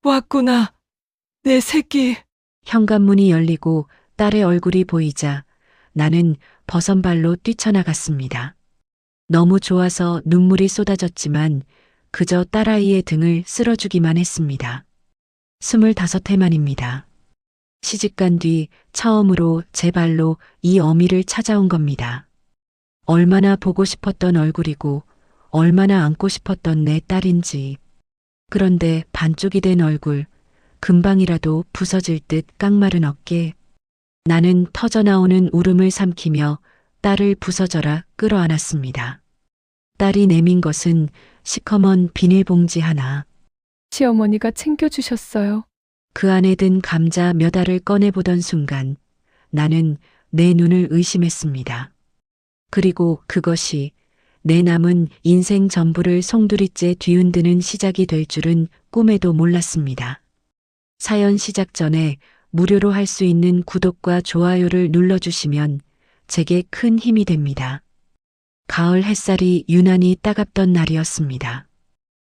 왔구나, 내 새끼. 현관문이 열리고 딸의 얼굴이 보이자 나는 버선발로 뛰쳐나갔습니다. 너무 좋아서 눈물이 쏟아졌지만 그저 딸아이의 등을 쓸어주기만 했습니다. 25해 만입니다. 시집간 뒤 처음으로 제 발로 이 어미를 찾아온 겁니다. 얼마나 보고 싶었던 얼굴이고 얼마나 안고 싶었던 내 딸인지. 그런데 반쪽이 된 얼굴, 금방이라도 부서질 듯 깡마른 어깨. 나는 터져나오는 울음을 삼키며 딸을 부서져라 끌어안았습니다. 딸이 내민 것은 시커먼 비닐봉지 하나. 시어머니가 챙겨주셨어요. 그 안에 든 감자 몇 알을 꺼내보던 순간 나는 내 눈을 의심했습니다. 그리고 그것이 내 남은 인생 전부를 송두리째 뒤흔드는 시작이 될 줄은 꿈에도 몰랐습니다. 사연 시작 전에 무료로 할 수 있는 구독과 좋아요를 눌러주시면 제게 큰 힘이 됩니다. 가을 햇살이 유난히 따갑던 날이었습니다.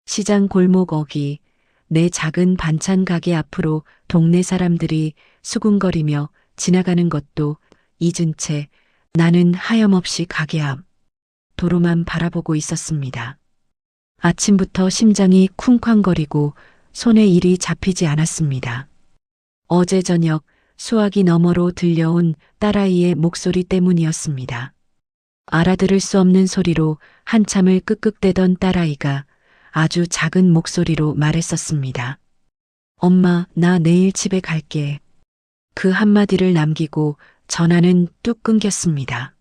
시장 골목 어귀, 내 작은 반찬 가게 앞으로 동네 사람들이 수군거리며 지나가는 것도 잊은 채 나는 하염없이 가게 앞 도로만 바라보고 있었습니다. 아침부터 심장이 쿵쾅거리고 손에 일이 잡히지 않았습니다. 어제 저녁 수화기 너머로 들려온 딸아이의 목소리 때문이었습니다. 알아들을 수 없는 소리로 한참을 끄끄대던 딸아이가 아주 작은 목소리로 말했었습니다. 엄마, 나 내일 집에 갈게. 그 한마디를 남기고 전화는 뚝 끊겼습니다.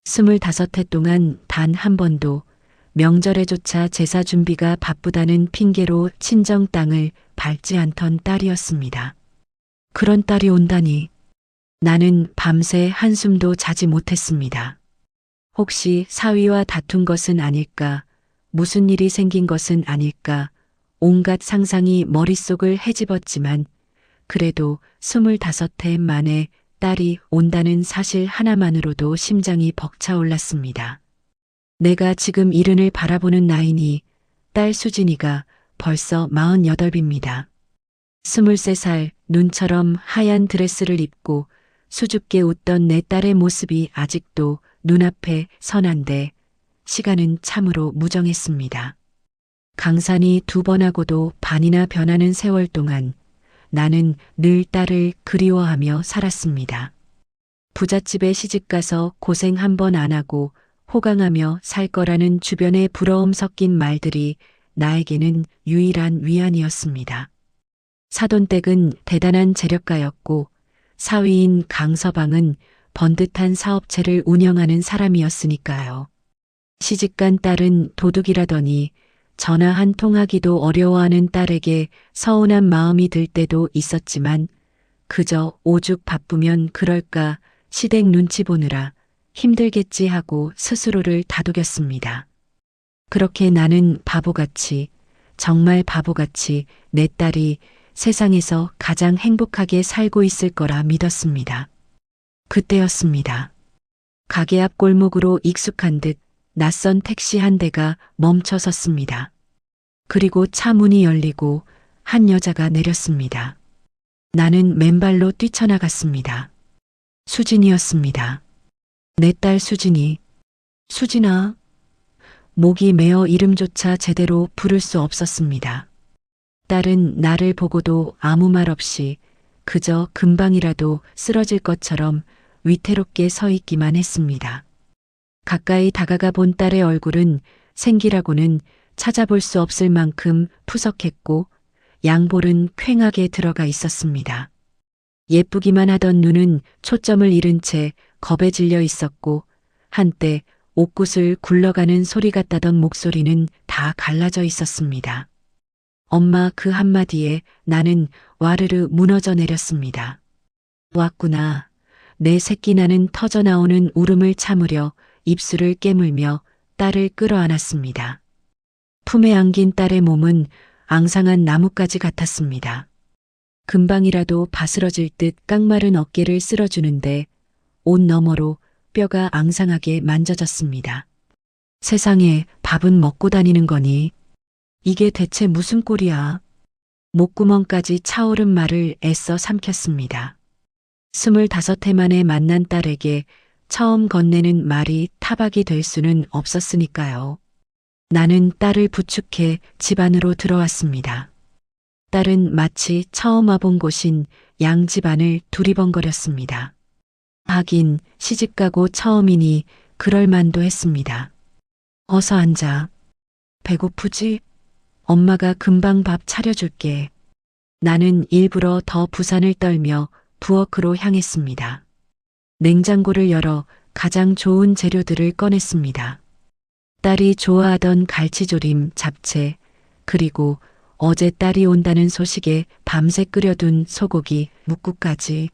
25해 동안 단 한 번도 명절에조차 제사 준비가 바쁘다는 핑계로 친정 땅을 밟지 않던 딸이었습니다. 그런 딸이 온다니 나는 밤새 한숨도 자지 못했습니다. 혹시 사위와 다툰 것은 아닐까? 무슨 일이 생긴 것은 아닐까? 온갖 상상이 머릿속을 헤집었지만 그래도 25해 만에 딸이 온다는 사실 하나만으로도 심장이 벅차올랐습니다. 내가 지금 이른을 바라보는 나이니 딸 수진이가 벌써 48입니다. 23살 눈처럼 하얀 드레스를 입고 수줍게 웃던 내 딸의 모습이 아직도 눈앞에 선한데 시간은 참으로 무정했습니다. 강산이 2번하고도 반이나 변하는 세월 동안 나는 늘 딸을 그리워하며 살았습니다. 부잣집에 시집가서 고생 한 번 안 하고 호강하며 살 거라는 주변의 부러움 섞인 말들이 나에게는 유일한 위안이었습니다. 사돈댁은 대단한 재력가였고 사위인 강서방은 번듯한 사업체를 운영하는 사람이었으니까요. 시집간 딸은 도둑이라더니 전화 한 통 하기도 어려워하는 딸에게 서운한 마음이 들 때도 있었지만 그저 오죽 바쁘면 그럴까 시댁 눈치 보느라 힘들겠지 하고 스스로를 다독였습니다. 그렇게 나는 바보같이, 정말 바보같이 내 딸이 세상에서 가장 행복하게 살고 있을 거라 믿었습니다. 그때였습니다. 가게 앞 골목으로 익숙한 듯 낯선 택시 한 대가 멈춰 섰습니다. 그리고 차 문이 열리고 한 여자가 내렸습니다. 나는 맨발로 뛰쳐나갔습니다. 수진이었습니다. 내 딸 수진이. 수진아. 목이 메어 이름조차 제대로 부를 수 없었습니다. 딸은 나를 보고도 아무 말 없이 그저 금방이라도 쓰러질 것처럼 위태롭게 서 있기만 했습니다. 가까이 다가가 본 딸의 얼굴은 생기라고는 찾아볼 수 없을 만큼 푸석했고 양볼은 퀭하게 들어가 있었습니다. 예쁘기만 하던 눈은 초점을 잃은 채 겁에 질려 있었고 한때 옥굿을 굴러가는 소리 같다던 목소리는 다 갈라져 있었습니다. 엄마 그 한마디에 나는 와르르 무너져 내렸습니다. 왔구나. 내 새끼. 나는 터져나오는 울음을 참으려 입술을 깨물며 딸을 끌어안았습니다. 품에 안긴 딸의 몸은 앙상한 나뭇가지 같았습니다. 금방이라도 바스러질 듯 깡마른 어깨를 쓸어주는데 옷 너머로 뼈가 앙상하게 만져졌습니다. 세상에 밥은 먹고 다니는 거니? 이게 대체 무슨 꼴이야? 목구멍까지 차오른 말을 애써 삼켰습니다. 25해 만에 만난 딸에게 처음 건네는 말이 타박이 될 수는 없었으니까요. 나는 딸을 부축해 집 안으로 들어왔습니다. 딸은 마치 처음 와본 곳인 양 집안을 두리번거렸습니다. 하긴 시집가고 처음이니 그럴 만도 했습니다. 어서 앉아. 배고프지? 엄마가 금방 밥 차려줄게. 나는 일부러 더 부산을 떨며 부엌으로 향했습니다. 냉장고를 열어 가장 좋은 재료들을 꺼냈습니다. 딸이 좋아하던 갈치조림, 잡채, 그리고 어제 딸이 온다는 소식에 밤새 끓여둔 소고기, 묵국까지.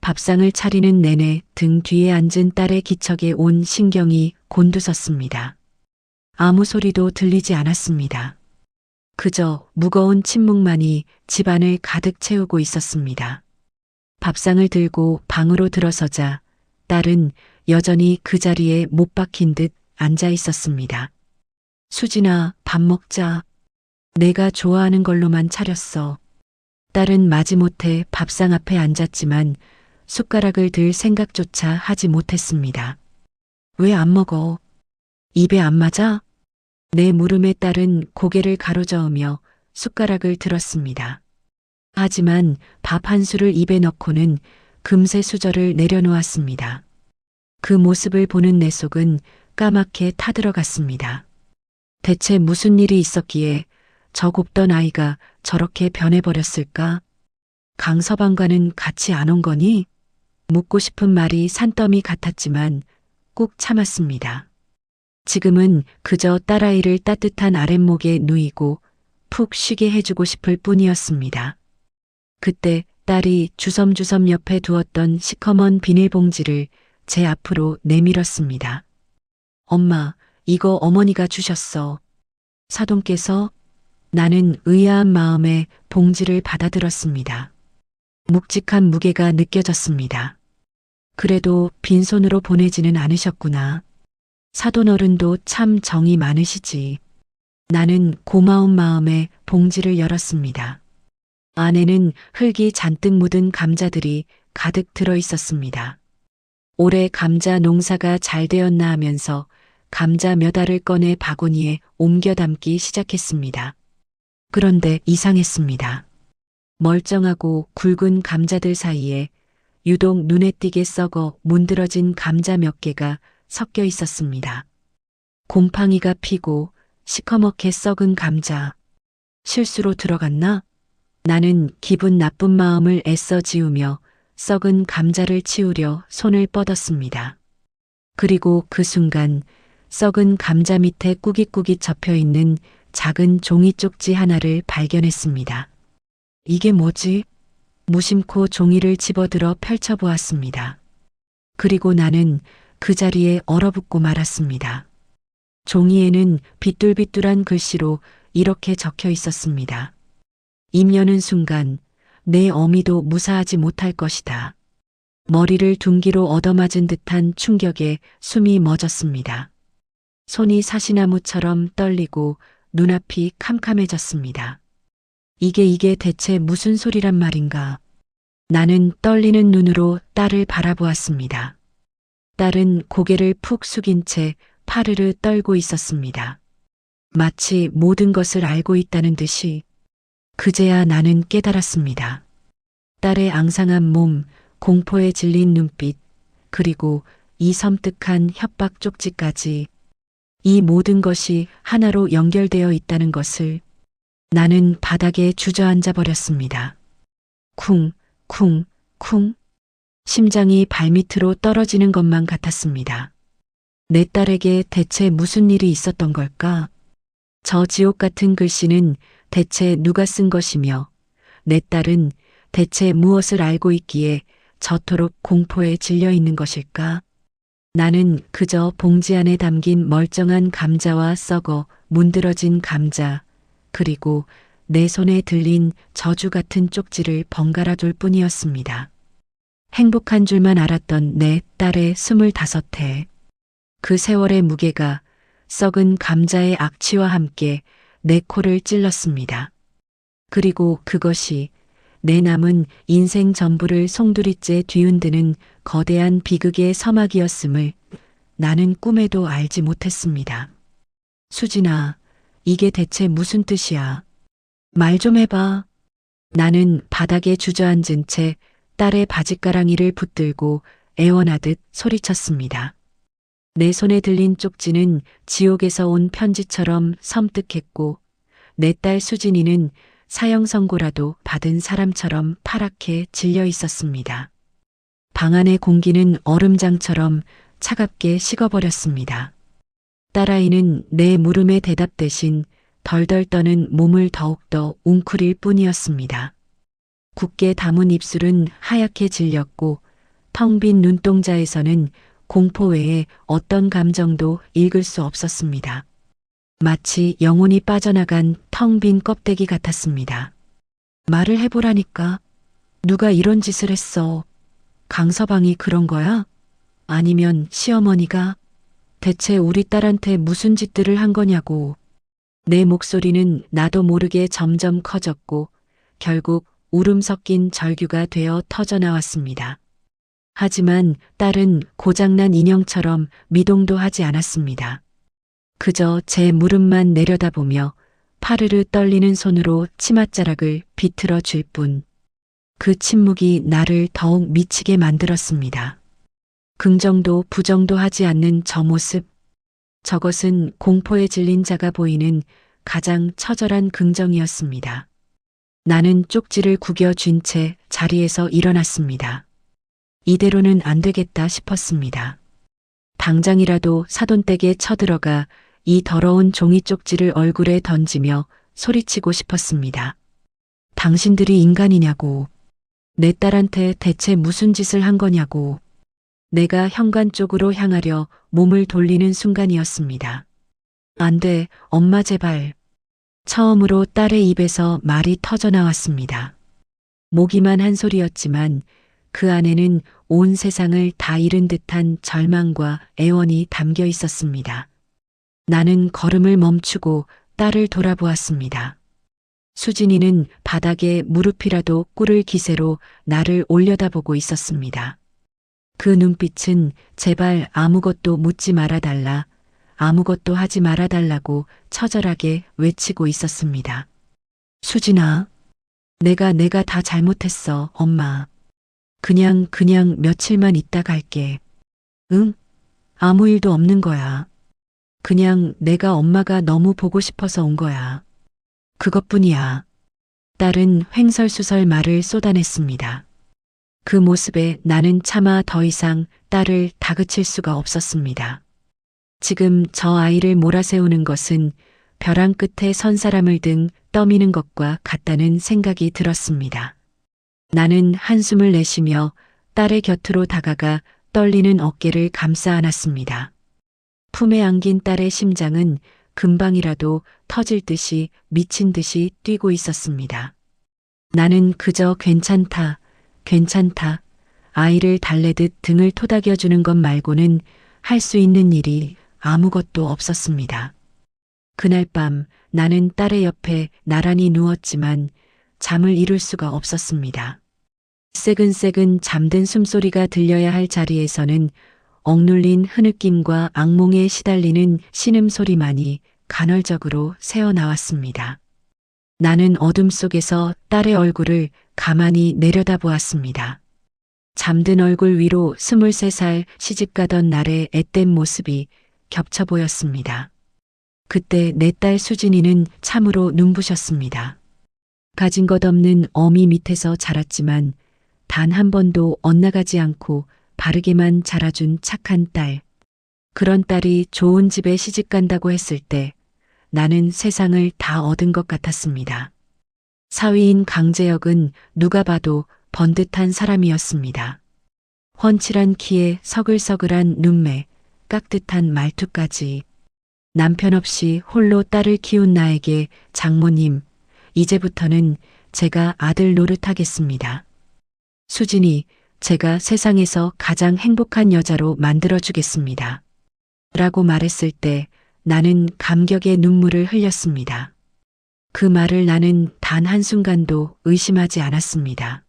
밥상을 차리는 내내 등 뒤에 앉은 딸의 기척에 온 신경이 곤두섰습니다. 아무 소리도 들리지 않았습니다. 그저 무거운 침묵만이 집안을 가득 채우고 있었습니다. 밥상을 들고 방으로 들어서자 딸은 여전히 그 자리에 못 박힌 듯 앉아 있었습니다. 수진아, 밥 먹자. 내가 좋아하는 걸로만 차렸어. 딸은 마지못해 밥상 앞에 앉았지만 숟가락을 들 생각조차 하지 못했습니다. 왜 안 먹어? 입에 안 맞아? 내 물음에 딸은 고개를 가로저으며 숟가락을 들었습니다. 하지만 밥 한 술을 입에 넣고는 금세 수저를 내려놓았습니다. 그 모습을 보는 내 속은 까맣게 타들어갔습니다. 대체 무슨 일이 있었기에 저 곱던 아이가 저렇게 변해버렸을까? 강서방과는 같이 안 온 거니? 묻고 싶은 말이 산더미 같았지만 꾹 참았습니다. 지금은 그저 딸아이를 따뜻한 아랫목에 누이고 푹 쉬게 해주고 싶을 뿐이었습니다. 그때 딸이 주섬주섬 옆에 두었던 시커먼 비닐봉지를 제 앞으로 내밀었습니다. 엄마, 이거 어머니가 주셨어. 사돈께서? 나는 의아한 마음에 봉지를 받아들었습니다. 묵직한 무게가 느껴졌습니다. 그래도 빈손으로 보내지는 않으셨구나. 사돈 어른도 참 정이 많으시지. 나는 고마운 마음에 봉지를 열었습니다. 안에는 흙이 잔뜩 묻은 감자들이 가득 들어 있었습니다. 올해 감자 농사가 잘 되었나 하면서 감자 몇 알을 꺼내 바구니에 옮겨 담기 시작했습니다. 그런데 이상했습니다. 멀쩡하고 굵은 감자들 사이에 유독 눈에 띄게 썩어 문드러진 감자 몇 개가 섞여 있었습니다. 곰팡이가 피고 시커멓게 썩은 감자. 실수로 들어갔나? 나는 기분 나쁜 마음을 애써 지우며 썩은 감자를 치우려 손을 뻗었습니다. 그리고 그 순간 썩은 감자 밑에 꾸깃꾸깃 접혀 있는 작은 종이 쪽지 하나를 발견했습니다. 이게 뭐지? 무심코 종이를 집어들어 펼쳐보았습니다. 그리고 나는 그 자리에 얼어붙고 말았습니다. 종이에는 비뚤비뚤한 글씨로 이렇게 적혀 있었습니다. 입 여는 순간 내 어미도 무사하지 못할 것이다. 머리를 둔기로 얻어맞은 듯한 충격에 숨이 멎었습니다. 손이 사시나무처럼 떨리고 눈앞이 캄캄해졌습니다. 이게 대체 무슨 소리란 말인가? 나는 떨리는 눈으로 딸을 바라보았습니다. 딸은 고개를 푹 숙인 채 파르르 떨고 있었습니다. 마치 모든 것을 알고 있다는 듯이. 그제야 나는 깨달았습니다. 딸의 앙상한 몸, 공포에 질린 눈빛, 그리고 이 섬뜩한 협박 쪽지까지. 이 모든 것이 하나로 연결되어 있다는 것을. 나는 바닥에 주저앉아 버렸습니다. 쿵, 쿵, 쿵. 심장이 발밑으로 떨어지는 것만 같았습니다. 내 딸에게 대체 무슨 일이 있었던 걸까? 저 지옥 같은 글씨는 대체 누가 쓴 것이며 내 딸은 대체 무엇을 알고 있기에 저토록 공포에 질려 있는 것일까? 나는 그저 봉지 안에 담긴 멀쩡한 감자와 썩어 문드러진 감자, 그리고 내 손에 들린 저주 같은 쪽지를 번갈아 둘 뿐이었습니다. 행복한 줄만 알았던 내 딸의 25해. 그 세월의 무게가 썩은 감자의 악취와 함께 내 코를 찔렀습니다. 그리고 그것이 내 남은 인생 전부를 송두리째 뒤흔드는 거대한 비극의 서막이었음을 나는 꿈에도 알지 못했습니다. 수진아, 이게 대체 무슨 뜻이야? 말 좀 해봐. 나는 바닥에 주저앉은 채 딸의 바짓가랑이를 붙들고 애원하듯 소리쳤습니다. 내 손에 들린 쪽지는 지옥에서 온 편지처럼 섬뜩했고 내 딸 수진이는 사형 선고라도 받은 사람처럼 파랗게 질려 있었습니다. 방 안의 공기는 얼음장처럼 차갑게 식어버렸습니다. 딸아이는 내 물음에 대답 대신 덜덜 떠는 몸을 더욱더 웅크릴 뿐이었습니다. 굳게 담은 입술은 하얗게 질렸고 텅 빈 눈동자에서는 공포 외에 어떤 감정도 읽을 수 없었습니다. 마치 영혼이 빠져나간 텅 빈 껍데기 같았습니다. 말을 해보라니까. 누가 이런 짓을 했어? 강서방이 그런 거야? 아니면 시어머니가? 대체 우리 딸한테 무슨 짓들을 한 거냐고. 내 목소리는 나도 모르게 점점 커졌고 결국 울음 섞인 절규가 되어 터져나왔습니다. 하지만 딸은 고장난 인형처럼 미동도 하지 않았습니다. 그저 제 무릎만 내려다보며 파르르 떨리는 손으로 치맛자락을 비틀어 줄 뿐. 그 침묵이 나를 더욱 미치게 만들었습니다. 긍정도 부정도 하지 않는 저 모습. 저것은 공포에 질린 자가 보이는 가장 처절한 긍정이었습니다. 나는 쪽지를 구겨 쥔 채 자리에서 일어났습니다. 이대로는 안 되겠다 싶었습니다. 당장이라도 사돈댁에 쳐들어가 이 더러운 종이 쪽지를 얼굴에 던지며 소리치고 싶었습니다. 당신들이 인간이냐고. 내 딸한테 대체 무슨 짓을 한 거냐고. 내가 현관 쪽으로 향하려 몸을 돌리는 순간이었습니다. 안 돼, 엄마 제발. 처음으로 딸의 입에서 말이 터져나왔습니다. 모기만 한 소리였지만 그 안에는 온 세상을 다 잃은 듯한 절망과 애원이 담겨 있었습니다. 나는 걸음을 멈추고 딸을 돌아보았습니다. 수진이는 바닥에 무릎이라도 꿇을 기세로 나를 올려다보고 있었습니다. 그 눈빛은 제발 아무것도 묻지 말아달라, 아무것도 하지 말아달라고 처절하게 외치고 있었습니다. 수진아, 내가 다 잘못했어, 엄마. 그냥 며칠만 있다 갈게. 응? 아무 일도 없는 거야. 그냥 내가 엄마가 너무 보고 싶어서 온 거야. 그것뿐이야. 딸은 횡설수설 말을 쏟아냈습니다. 그 모습에 나는 차마 더 이상 딸을 다그칠 수가 없었습니다. 지금 저 아이를 몰아세우는 것은 벼랑 끝에 선 사람을 등 떠미는 것과 같다는 생각이 들었습니다. 나는 한숨을 내쉬며 딸의 곁으로 다가가 떨리는 어깨를 감싸 안았습니다. 품에 안긴 딸의 심장은 금방이라도 터질 듯이 미친 듯이 뛰고 있었습니다. 나는 그저 괜찮다, 괜찮다, 아이를 달래듯 등을 토닥여주는 것 말고는 할 수 있는 일이 아무것도 없었습니다. 그날 밤 나는 딸의 옆에 나란히 누웠지만 잠을 이룰 수가 없었습니다. 새근새근 잠든 숨소리가 들려야 할 자리에서는 억눌린 흐느낌과 악몽에 시달리는 신음소리만이 간헐적으로 새어나왔습니다. 나는 어둠 속에서 딸의 얼굴을 가만히 내려다보았습니다. 잠든 얼굴 위로 23살 시집가던 날의 앳된 모습이 겹쳐 보였습니다. 그때 내 딸 수진이는 참으로 눈부셨습니다. 가진 것 없는 어미 밑에서 자랐지만 단 한 번도 엇나가지 않고 바르게만 자라준 착한 딸. 그런 딸이 좋은 집에 시집간다고 했을 때 나는 세상을 다 얻은 것 같았습니다. 사위인 강재혁은 누가 봐도 번듯한 사람이었습니다. 훤칠한 키에 서글서글한 눈매, 깍듯한 말투까지. 남편 없이 홀로 딸을 키운 나에게 장모님, 이제부터는 제가 아들 노릇하겠습니다. 수진이 제가 세상에서 가장 행복한 여자로 만들어주겠습니다. 라고 말했을 때 나는 감격의 눈물을 흘렸습니다. 그 말을 나는 단 한순간도 의심하지 않았습니다.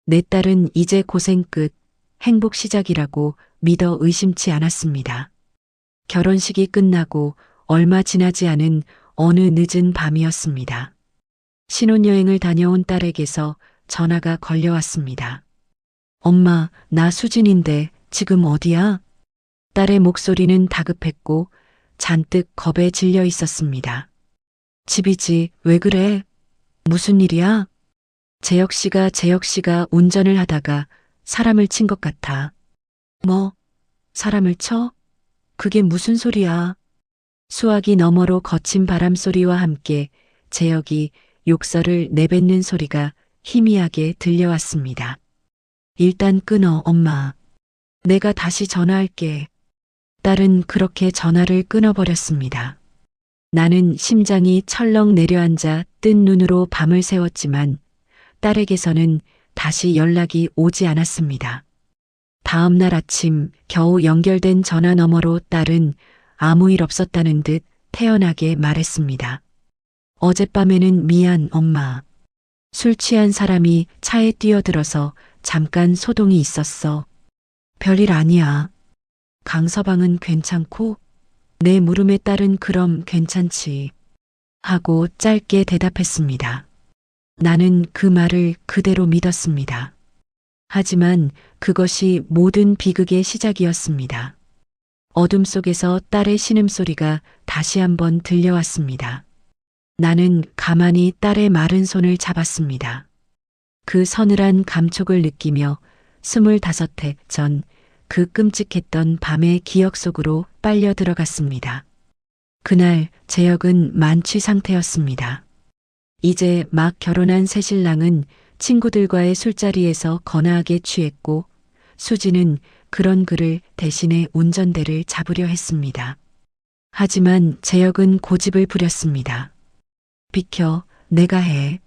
내 딸은 이제 고생 끝, 행복 시작이라고 믿어 의심치 않았습니다. 결혼식이 끝나고 얼마 지나지 않은 어느 늦은 밤이었습니다. 신혼여행을 다녀온 딸에게서 전화가 걸려왔습니다. 엄마, 나 수진인데 지금 어디야? 딸의 목소리는 다급했고 잔뜩 겁에 질려 있었습니다. 집이지, 왜 그래? 무슨 일이야? 재혁 씨가 운전을 하다가 사람을 친 것 같아. 뭐? 사람을 쳐? 그게 무슨 소리야? 수화기 너머로 거친 바람 소리와 함께 재혁이 욕설을 내뱉는 소리가 희미하게 들려왔습니다. 일단 끊어, 엄마. 내가 다시 전화할게. 딸은 그렇게 전화를 끊어버렸습니다. 나는 심장이 철렁 내려앉아 뜬 눈으로 밤을 새웠지만 딸에게서는 다시 연락이 오지 않았습니다. 다음 날 아침 겨우 연결된 전화 너머로 딸은 아무 일 없었다는 듯 태연하게 말했습니다. 어젯밤에는 미안, 엄마. 술 취한 사람이 차에 뛰어들어서 잠깐 소동이 있었어. 별일 아니야. 강서방은 괜찮고? 내 물음에 딸은 그럼 괜찮지. 하고 짧게 대답했습니다. 나는 그 말을 그대로 믿었습니다. 하지만 그것이 모든 비극의 시작이었습니다. 어둠 속에서 딸의 신음소리가 다시 한번 들려왔습니다. 나는 가만히 딸의 마른 손을 잡았습니다. 그 서늘한 감촉을 느끼며 25해 전 그 끔찍했던 밤의 기억 속으로 빨려 들어갔습니다. 그날 재혁은 만취 상태였습니다. 이제 막 결혼한 새신랑은 친구들과의 술자리에서 거나하게 취했고 수지는 그런 그를 대신해 운전대를 잡으려 했습니다. 하지만 재혁은 고집을 부렸습니다. 비켜, 내가 해.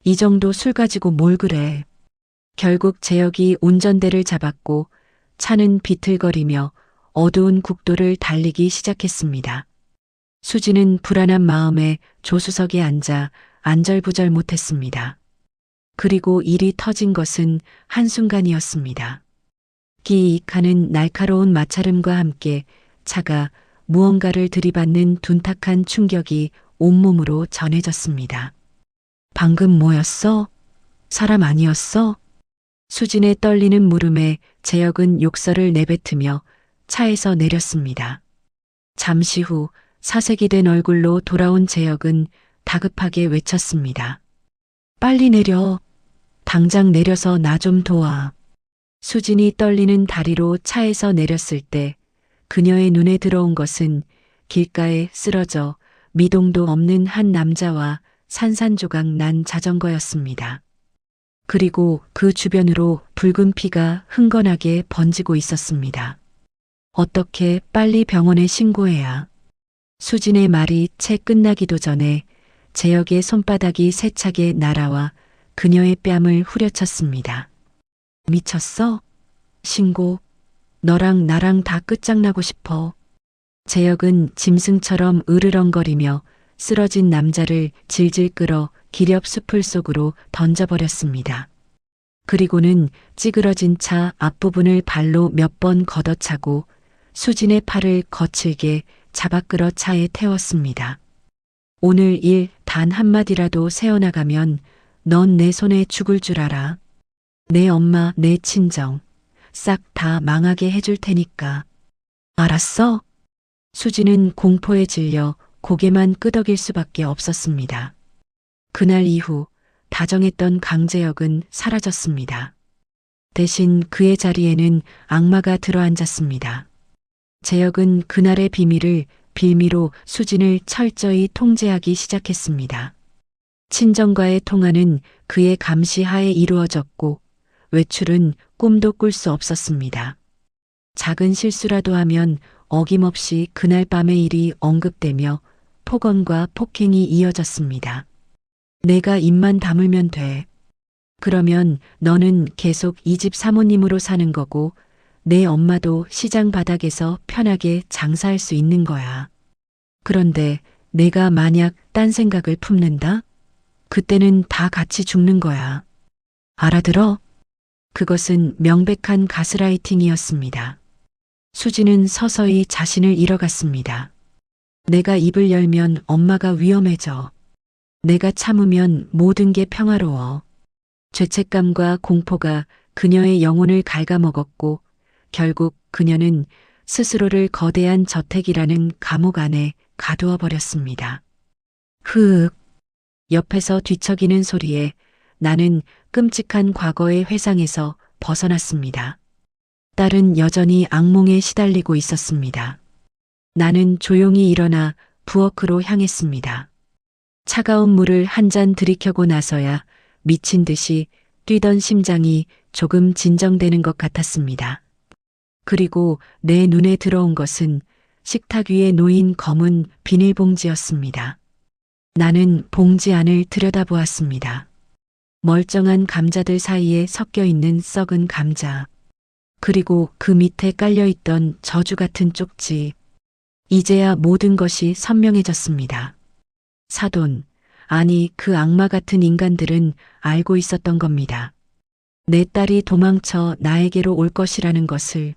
이 정도 술 가지고 뭘 그래. 결국 재혁이 운전대를 잡았고 차는 비틀거리며 어두운 국도를 달리기 시작했습니다. 수지는 불안한 마음에 조수석에 앉아 안절부절 못했습니다. 그리고 일이 터진 것은 한순간이었습니다. 기익하는 날카로운 마찰음과 함께 차가 무언가를 들이받는 둔탁한 충격이 온몸으로 전해졌습니다. 방금 뭐였어? 사람 아니었어? 수진의 떨리는 물음에 재혁은 욕설을 내뱉으며 차에서 내렸습니다. 잠시 후 사색이 된 얼굴로 돌아온 재혁은 다급하게 외쳤습니다. 빨리 내려. 당장 내려서 나 좀 도와. 수진이 떨리는 다리로 차에서 내렸을 때 그녀의 눈에 들어온 것은 길가에 쓰러져 미동도 없는 한 남자와 산산조각 난 자전거였습니다. 그리고 그 주변으로 붉은 피가 흥건하게 번지고 있었습니다. 어떻게 빨리 병원에 신고해야. 수진의 말이 채 끝나기도 전에 재혁의 손바닥이 세차게 날아와 그녀의 뺨을 후려쳤습니다. 미쳤어? 신고. 너랑 나랑 다 끝장나고 싶어. 재혁은 짐승처럼 으르렁거리며 쓰러진 남자를 질질 끌어 기렵 숲을 속으로 던져버렸습니다. 그리고는 찌그러진 차 앞부분을 발로 몇 번 걷어차고 수진의 팔을 거칠게 잡아끌어 차에 태웠습니다. 오늘 일 단 한마디라도 새어나가면 넌 내 손에 죽을 줄 알아. 내 엄마, 내 친정 싹 다 망하게 해줄 테니까. 알았어? 수진은 공포에 질려 고개만 끄덕일 수밖에 없었습니다. 그날 이후 다정했던 강재혁은 사라졌습니다. 대신 그의 자리에는 악마가 들어앉았습니다. 재혁은 그날의 비밀을 빌미로 수진을 철저히 통제하기 시작했습니다. 친정과의 통화는 그의 감시하에 이루어졌고 외출은 꿈도 꿀 수 없었습니다. 작은 실수라도 하면 어김없이 그날 밤의 일이 언급되며 폭언과 폭행이 이어졌습니다. 내가 입만 다물면 돼. 그러면 너는 계속 이 집 사모님으로 사는 거고 내 엄마도 시장 바닥에서 편하게 장사할 수 있는 거야. 그런데 내가 만약 딴 생각을 품는다? 그때는 다 같이 죽는 거야. 알아들어? 그것은 명백한 가스라이팅이었습니다. 수지는 서서히 자신을 잃어갔습니다. 내가 입을 열면 엄마가 위험해져. 내가 참으면 모든 게 평화로워. 죄책감과 공포가 그녀의 영혼을 갉아먹었고 결국 그녀는 스스로를 거대한 저택이라는 감옥 안에 가두어 버렸습니다. 흐윽. 옆에서 뒤척이는 소리에 나는 끔찍한 과거의 회상에서 벗어났습니다. 딸은 여전히 악몽에 시달리고 있었습니다. 나는 조용히 일어나 부엌으로 향했습니다. 차가운 물을 한 잔 들이켜고 나서야 미친 듯이 뛰던 심장이 조금 진정되는 것 같았습니다. 그리고 내 눈에 들어온 것은 식탁 위에 놓인 검은 비닐봉지였습니다. 나는 봉지 안을 들여다보았습니다. 멀쩡한 감자들 사이에 섞여 있는 썩은 감자. 그리고 그 밑에 깔려있던 저주 같은 쪽지. 이제야 모든 것이 선명해졌습니다. 사돈, 아니 그 악마 같은 인간들은 알고 있었던 겁니다. 내 딸이 도망쳐 나에게로 올 것이라는 것을.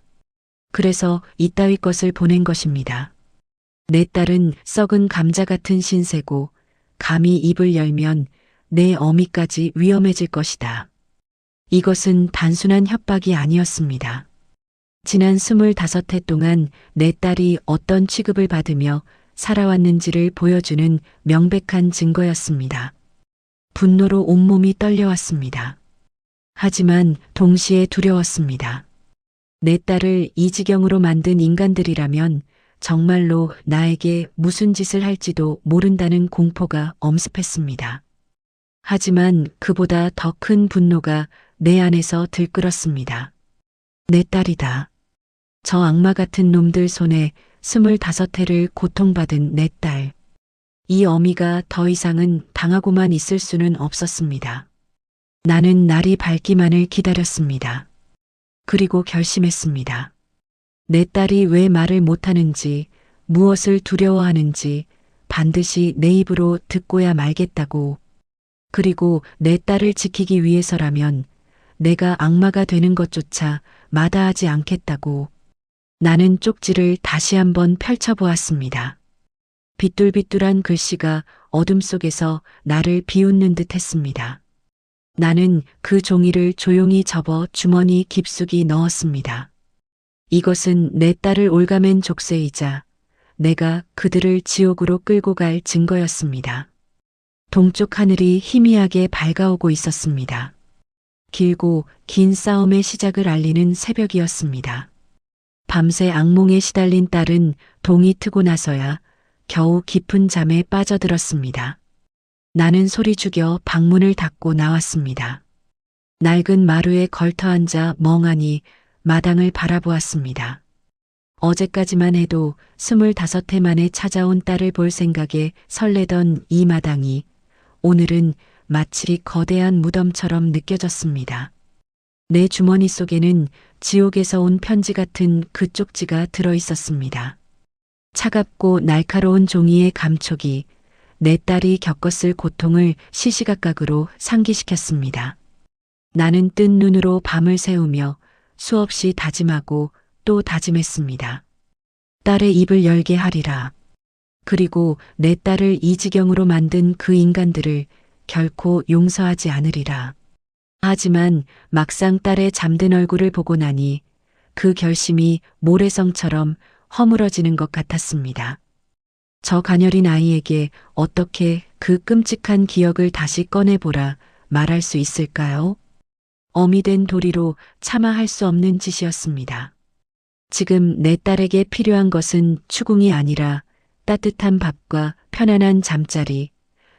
그래서 이따위 것을 보낸 것입니다. 내 딸은 썩은 감자 같은 신세고 감히 입을 열면 내 어미까지 위험해질 것이다. 이것은 단순한 협박이 아니었습니다. 지난 25해 동안 내 딸이 어떤 취급을 받으며 살아왔는지를 보여주는 명백한 증거였습니다. 분노로 온몸이 떨려왔습니다. 하지만 동시에 두려웠습니다. 내 딸을 이 지경으로 만든 인간들이라면 정말로 나에게 무슨 짓을 할지도 모른다는 공포가 엄습했습니다. 하지만 그보다 더 큰 분노가 내 안에서 들끓었습니다. 내 딸이다. 저 악마 같은 놈들 손에 25해를 고통받은 내 딸. 이 어미가 더 이상은 당하고만 있을 수는 없었습니다. 나는 날이 밝기만을 기다렸습니다. 그리고 결심했습니다. 내 딸이 왜 말을 못하는지, 무엇을 두려워하는지 반드시 내 입으로 듣고야 말겠다고. 그리고 내 딸을 지키기 위해서라면 내가 악마가 되는 것조차 마다하지 않겠다고. 나는 쪽지를 다시 한번 펼쳐보았습니다. 비뚤비뚤한 글씨가 어둠 속에서 나를 비웃는 듯 했습니다. 나는 그 종이를 조용히 접어 주머니 깊숙이 넣었습니다. 이것은 내 딸을 올가맨 족쇄이자 내가 그들을 지옥으로 끌고 갈 증거였습니다. 동쪽 하늘이 희미하게 밝아오고 있었습니다. 길고 긴 싸움의 시작을 알리는 새벽이었습니다. 밤새 악몽에 시달린 딸은 동이 트고 나서야 겨우 깊은 잠에 빠져들었습니다. 나는 소리 죽여 방문을 닫고 나왔습니다. 낡은 마루에 걸터앉아 멍하니 마당을 바라보았습니다. 어제까지만 해도 25해 만에 찾아온 딸을 볼 생각에 설레던 이 마당이 오늘은 마치 거대한 무덤처럼 느껴졌습니다. 내 주머니 속에는 지옥에서 온 편지 같은 그 쪽지가 들어 있었습니다. 차갑고 날카로운 종이의 감촉이 내 딸이 겪었을 고통을 시시각각으로 상기시켰습니다. 나는 뜬 눈으로 밤을 새우며 수없이 다짐하고 또 다짐했습니다. 딸의 입을 열게 하리라. 그리고 내 딸을 이 지경으로 만든 그 인간들을 결코 용서하지 않으리라. 하지만 막상 딸의 잠든 얼굴을 보고 나니 그 결심이 모래성처럼 허물어지는 것 같았습니다. 저 가녀린 아이에게 어떻게 그 끔찍한 기억을 다시 꺼내보라 말할 수 있을까요? 어미 된 도리로 차마 할 수 없는 짓이었습니다. 지금 내 딸에게 필요한 것은 추궁이 아니라 따뜻한 밥과 편안한 잠자리,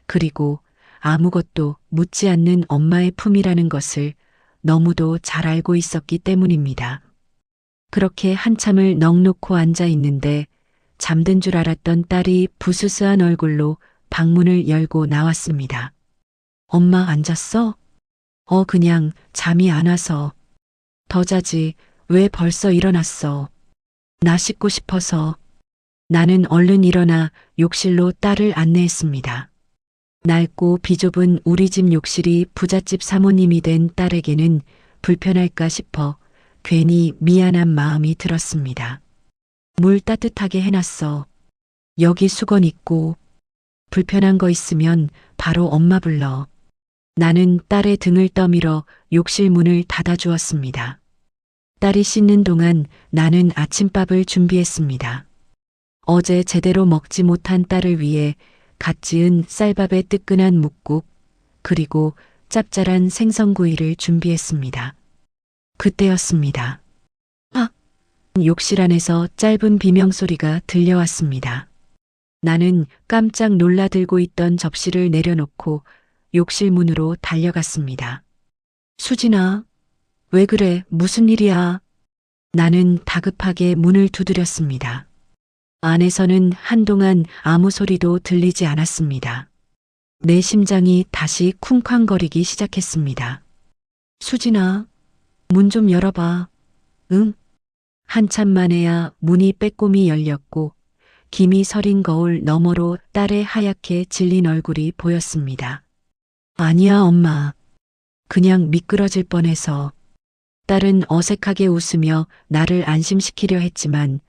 그리고 아무것도 묻지 않는 엄마의 품이라는 것을 너무도 잘 알고 있었기 때문입니다. 그렇게 한참을 넋놓고 앉아 있는데 잠든 줄 알았던 딸이 부스스한 얼굴로 방문을 열고 나왔습니다. 엄마 안 잤어? 그냥 잠이 안 와서. 더 자지, 왜 벌써 일어났어? 나 씻고 싶어서. 나는 얼른 일어나 욕실로 딸을 안내했습니다. 낡고 비좁은 우리 집 욕실이 부잣집 사모님이 된 딸에게는 불편할까 싶어 괜히 미안한 마음이 들었습니다. 물 따뜻하게 해놨어. 여기 수건 있고 불편한 거 있으면 바로 엄마 불러. 나는 딸의 등을 떠밀어 욕실 문을 닫아주었습니다. 딸이 씻는 동안 나는 아침밥을 준비했습니다. 어제 제대로 먹지 못한 딸을 위해 갓 지은 쌀밥에 뜨끈한 묵국, 그리고 짭짤한 생선구이를 준비했습니다. 그때였습니다. 아! 욕실 안에서 짧은 비명소리가 들려왔습니다. 나는 깜짝 놀라들고 있던 접시를 내려놓고 욕실 문으로 달려갔습니다. 수진아, 왜 그래? 무슨 일이야? 나는 다급하게 문을 두드렸습니다. 안에서는 한동안 아무 소리도 들리지 않았습니다. 내 심장이 다시 쿵쾅거리기 시작했습니다. 수진아, 문 좀 열어봐. 응? 한참 만에야 문이 빼꼼히 열렸고 김이 서린 거울 너머로 딸의 하얗게 질린 얼굴이 보였습니다. 아니야, 엄마. 그냥 미끄러질 뻔해서. 딸은 어색하게 웃으며 나를 안심시키려 했지만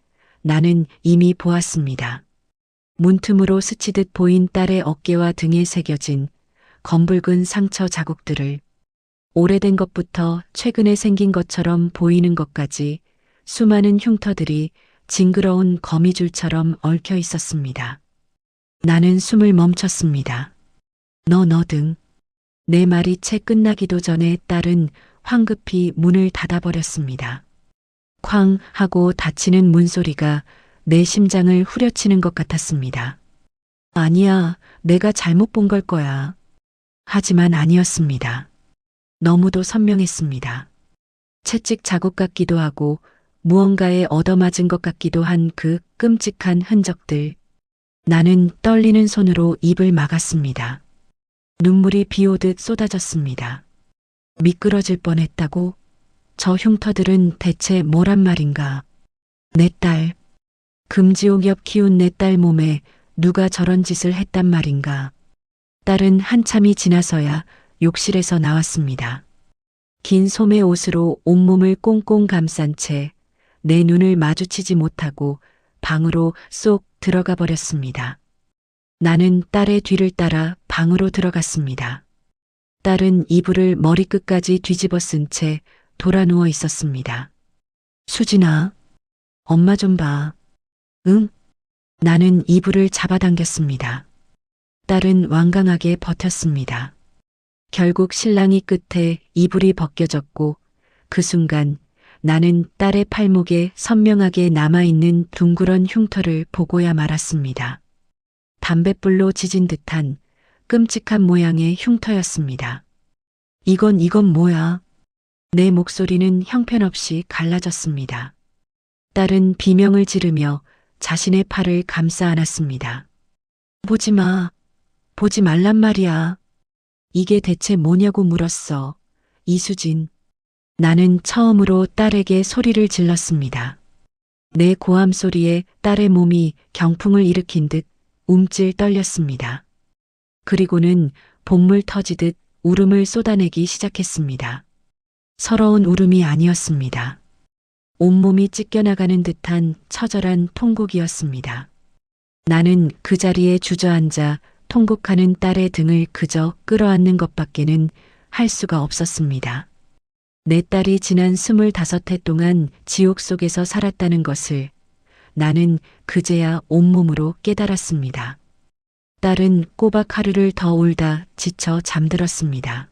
나는 이미 보았습니다. 문틈으로 스치듯 보인 딸의 어깨와 등에 새겨진 검붉은 상처 자국들을, 오래된 것부터 최근에 생긴 것처럼 보이는 것까지 수많은 흉터들이 징그러운 거미줄처럼 얽혀 있었습니다. 나는 숨을 멈췄습니다. 너 등. 내 말이 채 끝나기도 전에 딸은 황급히 문을 닫아버렸습니다. 쾅 하고 닫히는 문소리가 내 심장을 후려치는 것 같았습니다. 아니야, 내가 잘못 본 걸 거야. 하지만 아니었습니다. 너무도 선명했습니다. 채찍 자국 같기도 하고 무언가에 얻어맞은 것 같기도 한 그 끔찍한 흔적들. 나는 떨리는 손으로 입을 막았습니다. 눈물이 비오듯 쏟아졌습니다. 미끄러질 뻔했다고? 저 흉터들은 대체 뭐란 말인가? 내 딸, 금지옥 키운 내 딸 몸에 누가 저런 짓을 했단 말인가? 딸은 한참이 지나서야 욕실에서 나왔습니다. 긴 소매 옷으로 온몸을 꽁꽁 감싼 채 내 눈을 마주치지 못하고 방으로 쏙 들어가 버렸습니다. 나는 딸의 뒤를 따라 방으로 들어갔습니다. 딸은 이불을 머리끝까지 뒤집어 쓴 채 돌아 누워 있었습니다. 수진아, 엄마 좀 봐. 응? 나는 이불을 잡아당겼습니다. 딸은 완강하게 버텼습니다. 결국 실랑이 끝에 이불이 벗겨졌고 그 순간 나는 딸의 팔목에 선명하게 남아있는 둥그런 흉터를 보고야 말았습니다. 담뱃불로 지진 듯한 끔찍한 모양의 흉터였습니다. 이건 뭐야? 내 목소리는 형편없이 갈라졌습니다. 딸은 비명을 지르며 자신의 팔을 감싸 안았습니다. 보지 마. 보지 말란 말이야. 이게 대체 뭐냐고 물었어. 이수진. 나는 처음으로 딸에게 소리를 질렀습니다. 내 고함 소리에 딸의 몸이 경풍을 일으킨 듯 움찔 떨렸습니다. 그리고는 본물 터지듯 울음을 쏟아내기 시작했습니다. 서러운 울음이 아니었습니다. 온몸이 찢겨나가는 듯한 처절한 통곡이었습니다. 나는 그 자리에 주저앉아 통곡하는 딸의 등을 그저 끌어안는 것밖에는 할 수가 없었습니다. 내 딸이 지난 25해 동안 지옥 속에서 살았다는 것을 나는 그제야 온몸으로 깨달았습니다. 딸은 꼬박 하루를 더 울다 지쳐 잠들었습니다.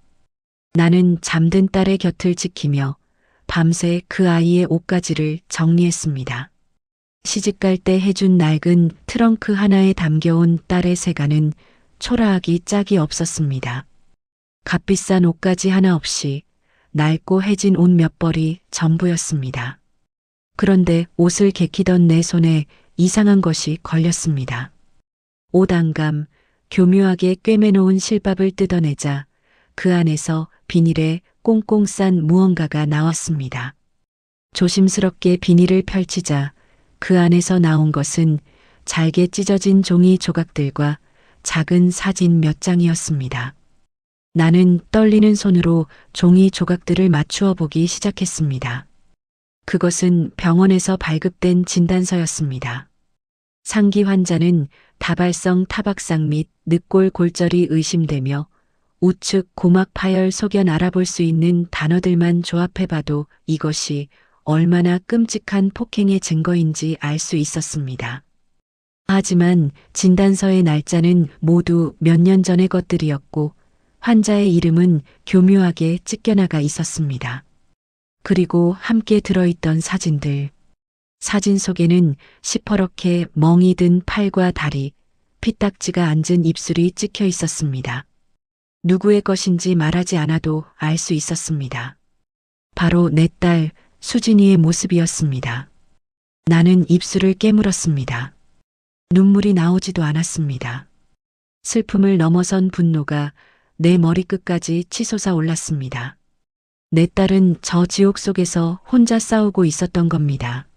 나는 잠든 딸의 곁을 지키며 밤새 그 아이의 옷가지를 정리했습니다. 시집갈 때 해준 낡은 트렁크 하나에 담겨온 딸의 세가는 초라하기 짝이 없었습니다. 값비싼 옷가지 하나 없이 낡고 해진 옷 몇 벌이 전부였습니다. 그런데 옷을 개키던 내 손에 이상한 것이 걸렸습니다. 옷 안감, 교묘하게 꿰매놓은 실밥을 뜯어내자 그 안에서 비닐에 꽁꽁 싼 무언가가 나왔습니다. 조심스럽게 비닐을 펼치자 그 안에서 나온 것은 잘게 찢어진 종이 조각들과 작은 사진 몇 장이었습니다. 나는 떨리는 손으로 종이 조각들을 맞추어 보기 시작했습니다. 그것은 병원에서 발급된 진단서였습니다. 상기 환자는 다발성 타박상 및 늑골 골절이 의심되며 우측 고막 파열 소견 알아볼 수 있는 단어들만 조합해봐도 이것이 얼마나 끔찍한 폭행의 증거인지 알 수 있었습니다. 하지만 진단서의 날짜는 모두 몇 년 전의 것들이었고 환자의 이름은 교묘하게 찢겨나가 있었습니다. 그리고 함께 들어있던 사진들. 사진 속에는 시퍼렇게 멍이 든 팔과 다리, 피딱지가 앉은 입술이 찍혀 있었습니다. 누구의 것인지 말하지 않아도 알 수 있었습니다. 바로 내 딸 수진이의 모습이었습니다. 나는 입술을 깨물었습니다. 눈물이 나오지도 않았습니다. 슬픔을 넘어선 분노가 내 머리끝까지 치솟아 올랐습니다. 내 딸은 저 지옥 속에서 혼자 싸우고 있었던 겁니다.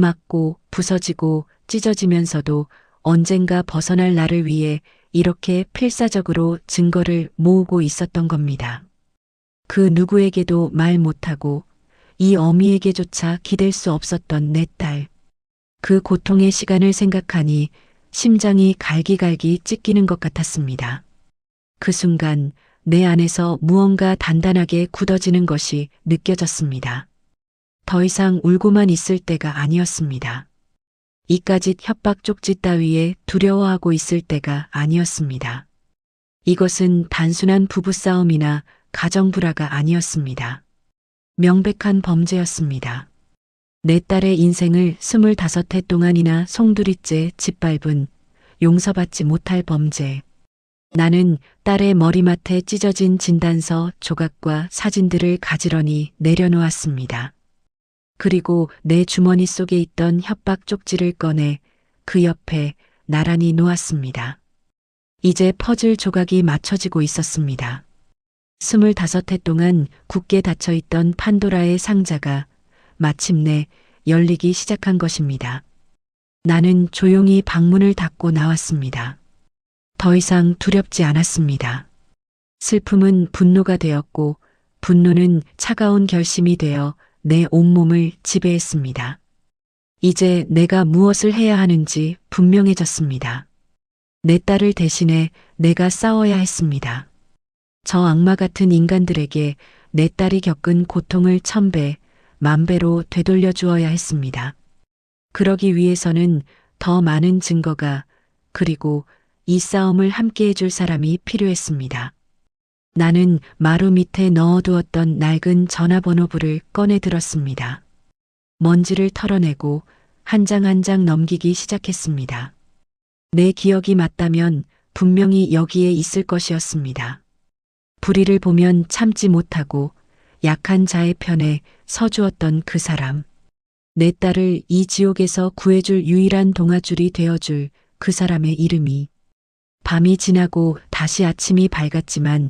맞고 부서지고 찢어지면서도 언젠가 벗어날 나를 위해 이렇게 필사적으로 증거를 모으고 있었던 겁니다. 그 누구에게도 말 못하고 이 어미에게조차 기댈 수 없었던 내 딸. 그 고통의 시간을 생각하니 심장이 갈기갈기 찢기는 것 같았습니다. 그 순간 내 안에서 무언가 단단하게 굳어지는 것이 느껴졌습니다. 더 이상 울고만 있을 때가 아니었습니다. 이까짓 협박 쪽지 따위에 두려워하고 있을 때가 아니었습니다. 이것은 단순한 부부싸움이나 가정불화가 아니었습니다. 명백한 범죄였습니다. 내 딸의 인생을 25해 동안이나 송두리째 짓밟은 용서받지 못할 범죄. 나는 딸의 머리맡에 찢어진 진단서 조각과 사진들을 가지런히 내려놓았습니다. 그리고 내 주머니 속에 있던 협박 쪽지를 꺼내 그 옆에 나란히 놓았습니다. 이제 퍼즐 조각이 맞춰지고 있었습니다. 25해 동안 굳게 닫혀있던 판도라의 상자가 마침내 열리기 시작한 것입니다. 나는 조용히 방문을 닫고 나왔습니다. 더 이상 두렵지 않았습니다. 슬픔은 분노가 되었고 분노는 차가운 결심이 되어 내 온몸을 지배했습니다. 이제 내가 무엇을 해야 하는지 분명해졌습니다. 내 딸을 대신해 내가 싸워야 했습니다. 저 악마 같은 인간들에게 내 딸이 겪은 고통을 1000배, 10,000배로 되돌려 주어야 했습니다. 그러기 위해서는 더 많은 증거가 그리고 이 싸움을 함께 해줄 사람이 필요했습니다. 나는 마루 밑에 넣어두었던 낡은 전화번호부를 꺼내 들었습니다. 먼지를 털어내고 한 장 한 장 넘기기 시작했습니다. 내 기억이 맞다면 분명히 여기에 있을 것이었습니다. 불의를 보면 참지 못하고 약한 자의 편에 서주었던 그 사람. 내 딸을 이 지옥에서 구해줄 유일한 동아줄이 되어줄 그 사람의 이름이. 밤이 지나고 다시 아침이 밝았지만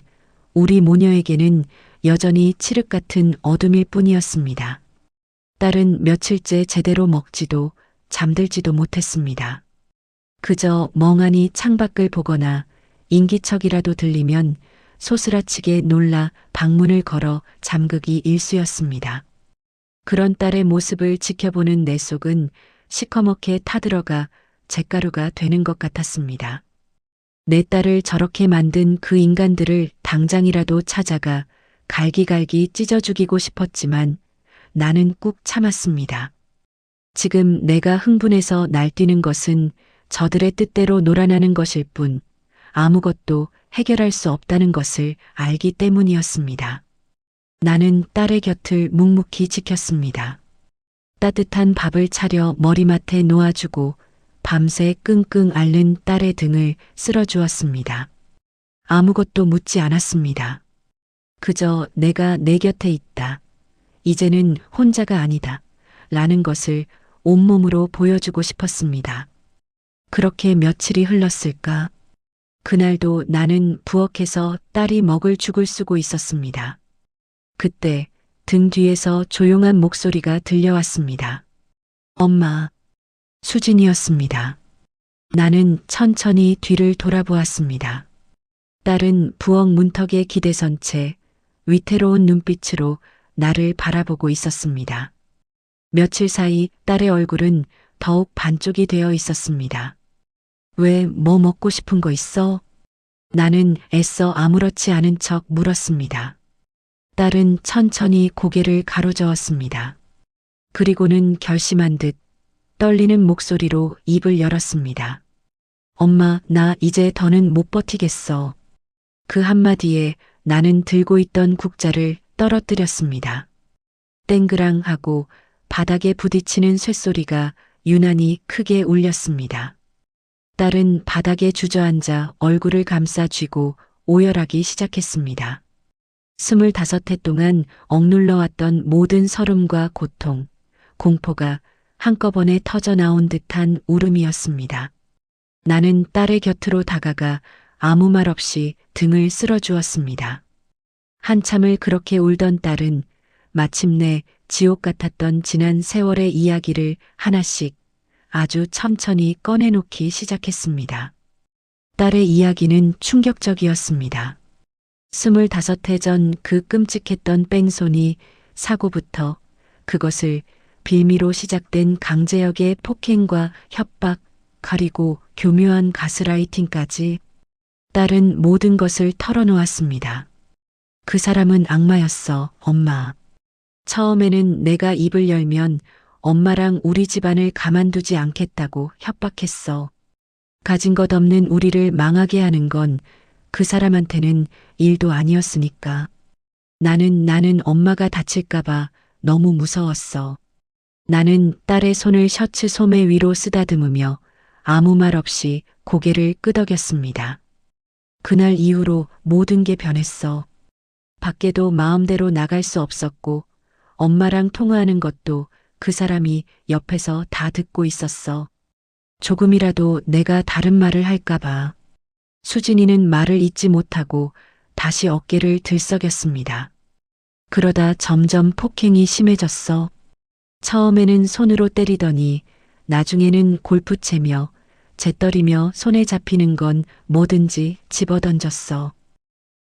우리 모녀에게는 여전히 칠흑 같은 어둠일 뿐이었습니다. 딸은 며칠째 제대로 먹지도 잠들지도 못했습니다. 그저 멍하니 창밖을 보거나 인기척이라도 들리면 소스라치게 놀라 방문을 걸어 잠그기 일쑤였습니다. 그런 딸의 모습을 지켜보는 내 속은 시커멓게 타들어가 잿가루가 되는 것 같았습니다. 내 딸을 저렇게 만든 그 인간들을 당장이라도 찾아가 갈기갈기 찢어 죽이고 싶었지만 나는 꾹 참았습니다. 지금 내가 흥분해서 날뛰는 것은 저들의 뜻대로 놀아나는 것일 뿐 아무것도 해결할 수 없다는 것을 알기 때문이었습니다. 나는 딸의 곁을 묵묵히 지켰습니다. 따뜻한 밥을 차려 머리맡에 놓아주고 밤새 끙끙 앓는 딸의 등을 쓸어주었습니다. 아무것도 묻지 않았습니다. 그저 내가 내 곁에 있다. 이제는 혼자가 아니다. 라는 것을 온몸으로 보여주고 싶었습니다. 그렇게 며칠이 흘렀을까? 그날도 나는 부엌에서 딸이 먹을 죽을 쓰고 있었습니다. 그때 등 뒤에서 조용한 목소리가 들려왔습니다. 엄마, 수진이었습니다. 나는 천천히 뒤를 돌아보았습니다. 딸은 부엌 문턱에 기대선 채 위태로운 눈빛으로 나를 바라보고 있었습니다. 며칠 사이 딸의 얼굴은 더욱 반쪽이 되어 있었습니다. 왜 뭐 먹고 싶은 거 있어? 나는 애써 아무렇지 않은 척 물었습니다. 딸은 천천히 고개를 가로저었습니다. 그리고는 결심한 듯 떨리는 목소리로 입을 열었습니다. 엄마, 나 이제 더는 못 버티겠어. 그 한마디에 나는 들고 있던 국자를 떨어뜨렸습니다. 땡그랑 하고 바닥에 부딪히는 쇳소리가 유난히 크게 울렸습니다. 딸은 바닥에 주저앉아 얼굴을 감싸 쥐고 오열하기 시작했습니다. 25해 동안 억눌러왔던 모든 서름과 고통, 공포가 한꺼번에 터져나온 듯한 울음이었습니다. 나는 딸의 곁으로 다가가 아무 말 없이 등을 쓸어주었습니다. 한참을 그렇게 울던 딸은 마침내 지옥 같았던 지난 세월의 이야기를 하나씩 아주 천천히 꺼내놓기 시작했습니다. 딸의 이야기는 충격적이었습니다. 25해 전 그 끔찍했던 뺑소니, 사고부터 그것을 빌미로 시작된 강제역의 폭행과 협박, 그리고 교묘한 가스라이팅까지 딸은 모든 것을 털어놓았습니다. 그 사람은 악마였어, 엄마. 처음에는 내가 입을 열면 엄마랑 우리 집안을 가만두지 않겠다고 협박했어. 가진 것 없는 우리를 망하게 하는 건 그 사람한테는 일도 아니었으니까. 나는 엄마가 다칠까봐 너무 무서웠어. 나는 딸의 손을 셔츠 소매 위로 쓰다듬으며 아무 말 없이 고개를 끄덕였습니다. 그날 이후로 모든 게 변했어. 밖에도 마음대로 나갈 수 없었고 엄마랑 통화하는 것도 그 사람이 옆에서 다 듣고 있었어. 조금이라도 내가 다른 말을 할까봐. 수진이는 말을 잇지 못하고 다시 어깨를 들썩였습니다. 그러다 점점 폭행이 심해졌어. 처음에는 손으로 때리더니 나중에는 골프채며 재떨이며 손에 잡히는 건 뭐든지 집어던졌어.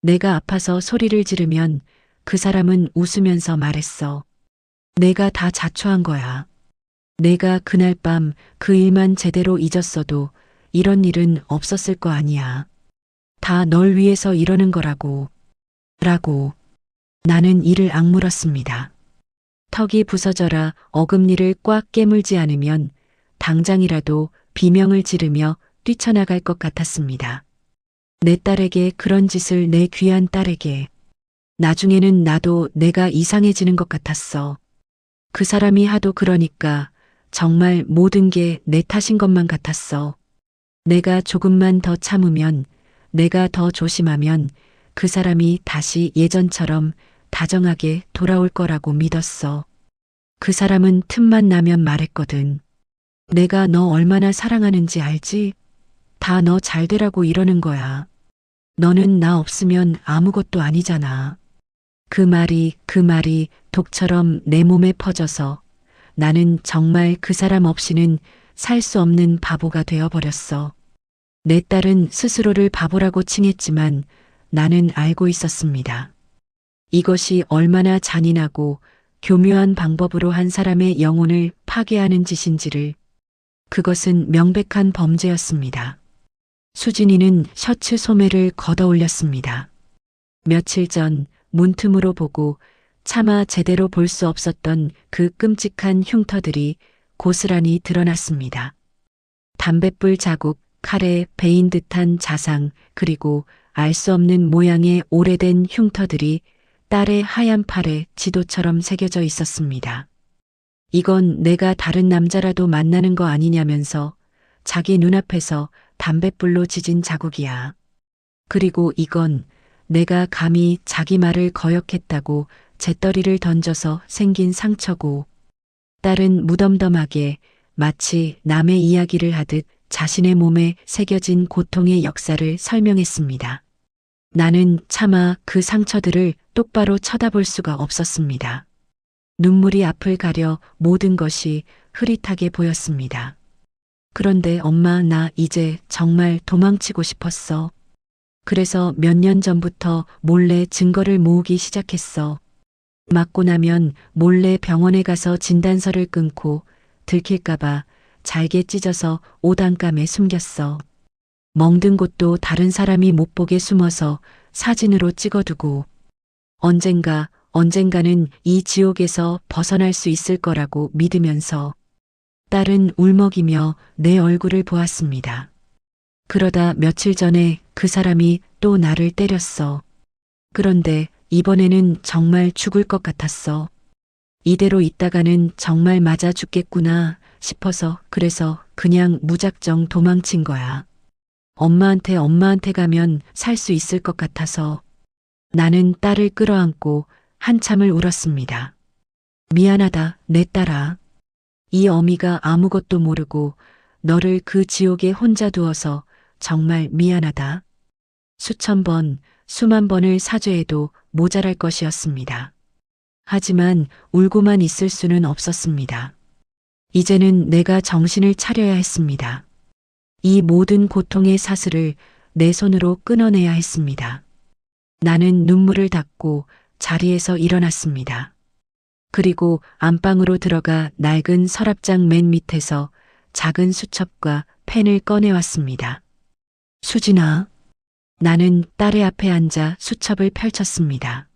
내가 아파서 소리를 지르면 그 사람은 웃으면서 말했어. 내가 다 자초한 거야. 내가 그날 밤 그 일만 제대로 잊었어도 이런 일은 없었을 거 아니야. 다 널 위해서 이러는 거라고. 나는 이를 악물었습니다. 턱이 부서져라 어금니를 꽉 깨물지 않으면 당장이라도 비명을 지르며 뛰쳐나갈 것 같았습니다. 내 딸에게 그런 짓을 내 귀한 딸에게. 나중에는 나도 내가 이상해지는 것 같았어. 그 사람이 하도 그러니까 정말 모든 게 내 탓인 것만 같았어. 내가 조금만 더 참으면, 내가 더 조심하면 그 사람이 다시 예전처럼 다정하게 돌아올 거라고 믿었어. 그 사람은 틈만 나면 말했거든. 내가 너 얼마나 사랑하는지 알지? 다 너 잘 되라고 이러는 거야. 너는 나 없으면 아무것도 아니잖아. 그 말이 독처럼 내 몸에 퍼져서 나는 정말 그 사람 없이는 살 수 없는 바보가 되어버렸어. 내 딸은 스스로를 바보라고 칭했지만 나는 알고 있었습니다. 이것이 얼마나 잔인하고 교묘한 방법으로 한 사람의 영혼을 파괴하는 짓인지를. 그것은 명백한 범죄였습니다. 수진이는 셔츠 소매를 걷어 올렸습니다. 며칠 전 문틈으로 보고 차마 제대로 볼 수 없었던 그 끔찍한 흉터들이 고스란히 드러났습니다. 담뱃불 자국, 칼에 베인 듯한 자상, 그리고 알 수 없는 모양의 오래된 흉터들이 딸의 하얀 팔에 지도처럼 새겨져 있었습니다. 이건 내가 다른 남자라도 만나는 거 아니냐면서 자기 눈앞에서 담뱃불로 지진 자국이야. 그리고 이건 내가 감히 자기 말을 거역했다고 재떨이를 던져서 생긴 상처고. 딸은 무덤덤하게 마치 남의 이야기를 하듯 자신의 몸에 새겨진 고통의 역사를 설명했습니다. 나는 차마 그 상처들을 똑바로 쳐다볼 수가 없었습니다. 눈물이 앞을 가려 모든 것이 흐릿하게 보였습니다. 그런데 엄마, 나 이제 정말 도망치고 싶었어. 그래서 몇 년 전부터 몰래 증거를 모으기 시작했어. 맞고 나면 몰래 병원에 가서 진단서를 끊고 들킬까봐 잘게 찢어서 옷안감에 숨겼어. 멍든 곳도 다른 사람이 못 보게 숨어서 사진으로 찍어두고 언젠가는 이 지옥에서 벗어날 수 있을 거라고 믿으면서 딸은 울먹이며 내 얼굴을 보았습니다. 그러다 며칠 전에 그 사람이 또 나를 때렸어. 그런데 이번에는 정말 죽을 것 같았어. 이대로 있다가는 정말 맞아 죽겠구나 싶어서 그래서 그냥 무작정 도망친 거야. 엄마한테 가면 살 수 있을 것 같아서. 나는 딸을 끌어안고 한참을 울었습니다. 미안하다, 내 딸아. 이 어미가 아무것도 모르고 너를 그 지옥에 혼자 두어서 정말 미안하다. 수천 번, 수만 번을 사죄해도 모자랄 것이었습니다. 하지만 울고만 있을 수는 없었습니다. 이제는 내가 정신을 차려야 했습니다. 이 모든 고통의 사슬을 내 손으로 끊어내야 했습니다. 나는 눈물을 닦고 자리에서 일어났습니다. 그리고 안방으로 들어가 낡은 서랍장 맨 밑에서 작은 수첩과 펜을 꺼내왔습니다. 수진아. 나는 딸의 앞에 앉아 수첩을 펼쳤습니다.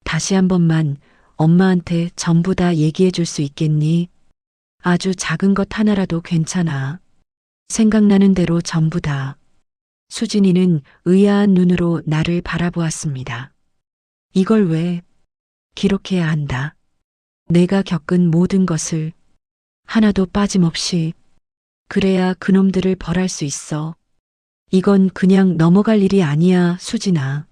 다시 한 번만 엄마한테 전부 다 얘기해 줄 수 있겠니? 아주 작은 것 하나라도 괜찮아. 생각나는 대로 전부 다. 수진이는 의아한 눈으로 나를 바라보았습니다. 이걸 왜 기록해야 한다. 내가 겪은 모든 것을 하나도 빠짐없이. 그래야 그놈들을 벌할 수 있어. 이건 그냥 넘어갈 일이 아니야, 수진아.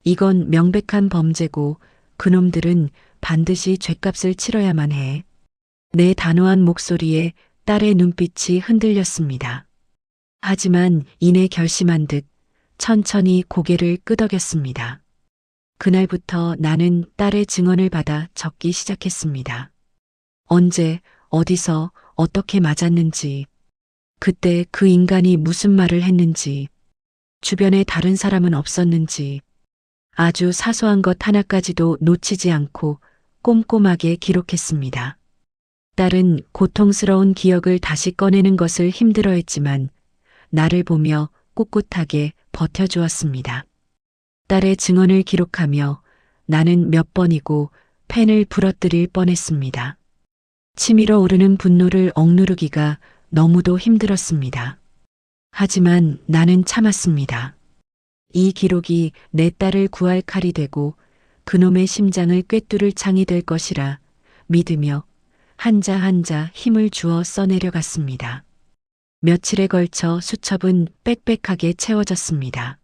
이건 명백한 범죄고 그놈들은 반드시 죗값을 치러야만 해. 내 단호한 목소리에 딸의 눈빛이 흔들렸습니다. 하지만 이내 결심한 듯 천천히 고개를 끄덕였습니다. 그날부터 나는 딸의 증언을 받아 적기 시작했습니다. 언제, 어디서, 어떻게 맞았는지, 그때 그 인간이 무슨 말을 했는지, 주변에 다른 사람은 없었는지, 아주 사소한 것 하나까지도 놓치지 않고 꼼꼼하게 기록했습니다. 딸은 고통스러운 기억을 다시 꺼내는 것을 힘들어했지만 나를 보며 꿋꿋하게 버텨주었습니다. 딸의 증언을 기록하며 나는 몇 번이고 펜을 부러뜨릴 뻔했습니다. 치밀어 오르는 분노를 억누르기가 너무도 힘들었습니다. 하지만 나는 참았습니다. 이 기록이 내 딸을 구할 칼이 되고 그놈의 심장을 꿰뚫을 창이 될 것이라 믿으며 한자 한자 힘을 주어 써내려갔습니다. 며칠에 걸쳐 수첩은 빽빽하게 채워졌습니다.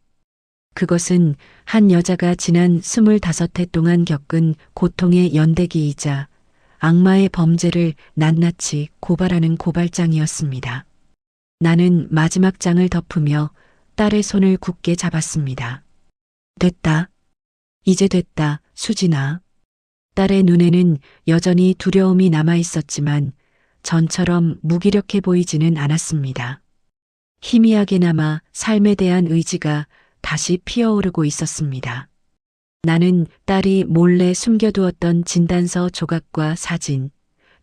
그것은 한 여자가 지난 25해 동안 겪은 고통의 연대기이자 악마의 범죄를 낱낱이 고발하는 고발장이었습니다. 나는 마지막 장을 덮으며 딸의 손을 굳게 잡았습니다. 됐다. 이제 됐다, 수진아. 딸의 눈에는 여전히 두려움이 남아 있었지만 전처럼 무기력해 보이지는 않았습니다. 희미하게나마 삶에 대한 의지가 다시 피어오르고 있었습니다. 나는 딸이 몰래 숨겨두었던 진단서 조각과 사진,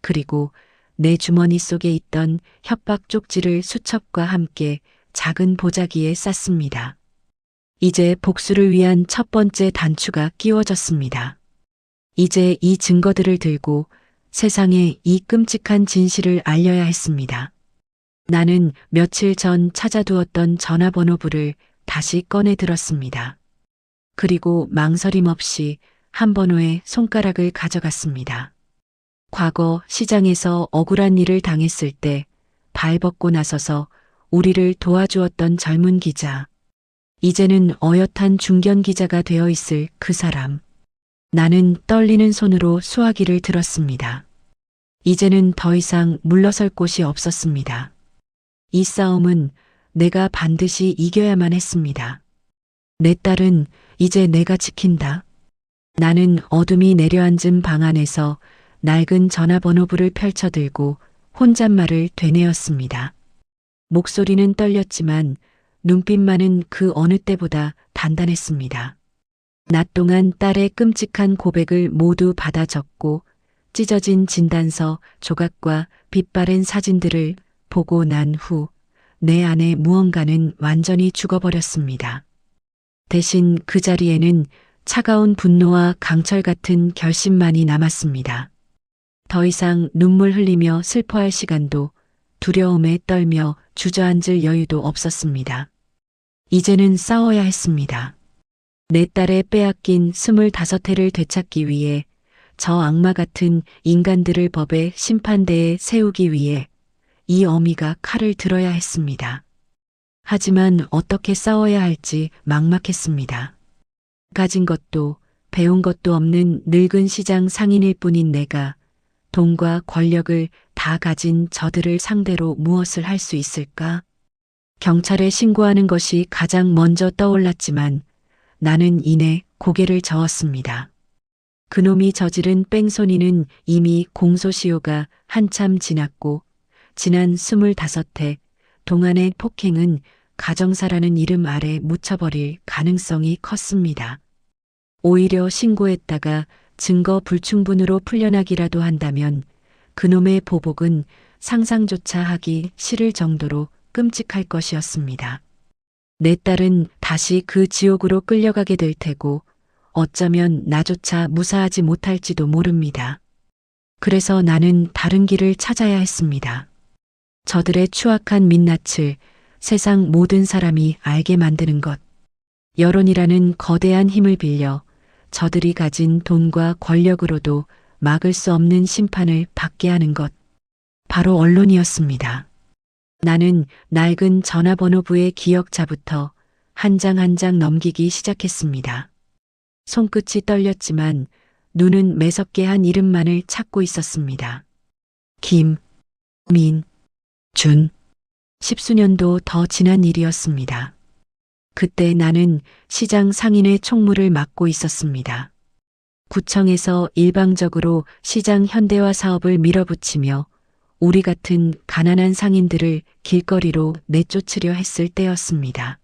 그리고 내 주머니 속에 있던 협박 쪽지를 수첩과 함께 작은 보자기에 쌌습니다. 이제 복수를 위한 첫 번째 단추가 끼워졌습니다. 이제 이 증거들을 들고 세상에 이 끔찍한 진실을 알려야 했습니다. 나는 며칠 전 찾아두었던 전화번호부를 다시 꺼내 들었습니다. 그리고 망설임 없이 한 번호의 손가락을 가져갔습니다. 과거 시장에서 억울한 일을 당했을 때 발벗고 나서서 우리를 도와주었던 젊은 기자. 이제는 어엿한 중견 기자가 되어 있을 그 사람. 나는 떨리는 손으로 수화기를 들었습니다. 이제는 더 이상 물러설 곳이 없었습니다. 이 싸움은 내가 반드시 이겨야만 했습니다. 내 딸은 이제 내가 지킨다. 나는 어둠이 내려앉은 방 안에서 낡은 전화번호부를 펼쳐들고 혼잣말을 되뇌었습니다. 목소리는 떨렸지만 눈빛만은 그 어느 때보다 단단했습니다. 낮 동안 딸의 끔찍한 고백을 모두 받아 적고 찢어진 진단서 조각과 빛바랜 사진들을 보고 난 후 내 안에 무언가는 완전히 죽어버렸습니다. 대신 그 자리에는 차가운 분노와 강철 같은 결심만이 남았습니다. 더 이상 눈물 흘리며 슬퍼할 시간도 두려움에 떨며 주저앉을 여유도 없었습니다. 이제는 싸워야 했습니다. 내 딸의 빼앗긴 25해를 되찾기 위해 저 악마 같은 인간들을 법의 심판대에 세우기 위해 이 어미가 칼을 들어야 했습니다. 하지만 어떻게 싸워야 할지 막막했습니다. 가진 것도 배운 것도 없는 늙은 시장 상인일 뿐인 내가 돈과 권력을 다 가진 저들을 상대로 무엇을 할 수 있을까? 경찰에 신고하는 것이 가장 먼저 떠올랐지만 나는 이내 고개를 저었습니다. 그놈이 저지른 뺑소니는 이미 공소시효가 한참 지났고 지난 25해 동안의 폭행은 가정사라는 이름 아래 묻혀버릴 가능성이 컸습니다. 오히려 신고했다가 증거 불충분으로 풀려나기라도 한다면 그놈의 보복은 상상조차 하기 싫을 정도로 끔찍할 것이었습니다. 내 딸은 다시 그 지옥으로 끌려가게 될 테고 어쩌면 나조차 무사하지 못할지도 모릅니다. 그래서 나는 다른 길을 찾아야 했습니다. 저들의 추악한 민낯을 세상 모든 사람이 알게 만드는 것. 여론이라는 거대한 힘을 빌려 저들이 가진 돈과 권력으로도 막을 수 없는 심판을 받게 하는 것. 바로 언론이었습니다. 나는 낡은 전화번호부의 기억자부터 한 장 한 장 넘기기 시작했습니다. 손끝이 떨렸지만 눈은 매섭게 한 이름만을 찾고 있었습니다. 김, 민, 준. 10수년도 더 지난 일이었습니다. 그때 나는 시장 상인의 총무를 맡고 있었습니다. 구청에서 일방적으로 시장 현대화 사업을 밀어붙이며 우리 같은 가난한 상인들을 길거리로 내쫓으려 했을 때였습니다.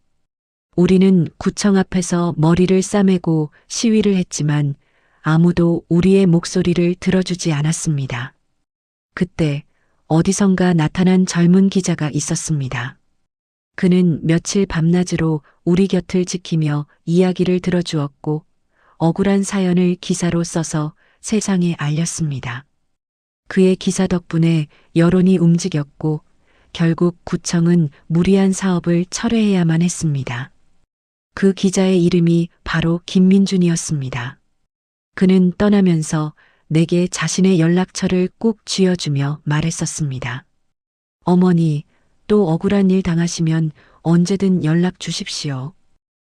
우리는 구청 앞에서 머리를 싸매고 시위를 했지만 아무도 우리의 목소리를 들어주지 않았습니다. 그때 어디선가 나타난 젊은 기자가 있었습니다. 그는 며칠 밤낮으로 우리 곁을 지키며 이야기를 들어주었고 억울한 사연을 기사로 써서 세상에 알렸습니다. 그의 기사 덕분에 여론이 움직였고 결국 구청은 무리한 사업을 철회해야만 했습니다. 그 기자의 이름이 바로 김민준이었습니다. 그는 떠나면서 내게 자신의 연락처를 꼭 쥐어주며 말했었습니다. 어머니, 또 억울한 일 당하시면 언제든 연락 주십시오.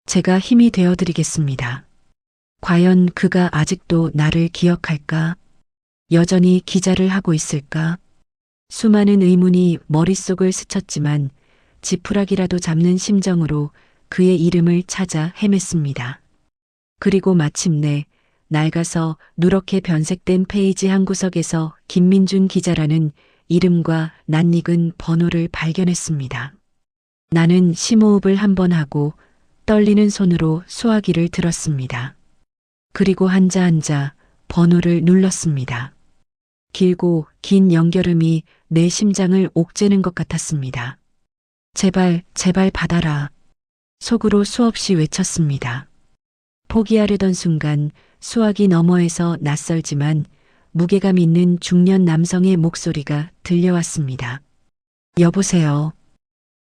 제가 힘이 되어드리겠습니다. 과연 그가 아직도 나를 기억할까? 여전히 기자를 하고 있을까? 수많은 의문이 머릿속을 스쳤지만 지푸라기라도 잡는 심정으로 그의 이름을 찾아 헤맸습니다. 그리고 마침내 낡아서 누렇게 변색된 페이지 한 구석에서 김민준 기자라는 이름과 낯익은 번호를 발견했습니다. 나는 심호흡을 한번 하고 떨리는 손으로 수화기를 들었습니다. 그리고 앉아 번호를 눌렀습니다. 길고 긴 연결음이 내 심장을 옥죄는 것 같았습니다. 제발, 제발 받아라. 속으로 수없이 외쳤습니다. 포기하려던 순간 수화기 너머에서 낯설지만 무게감 있는 중년 남성의 목소리가 들려왔습니다. 여보세요.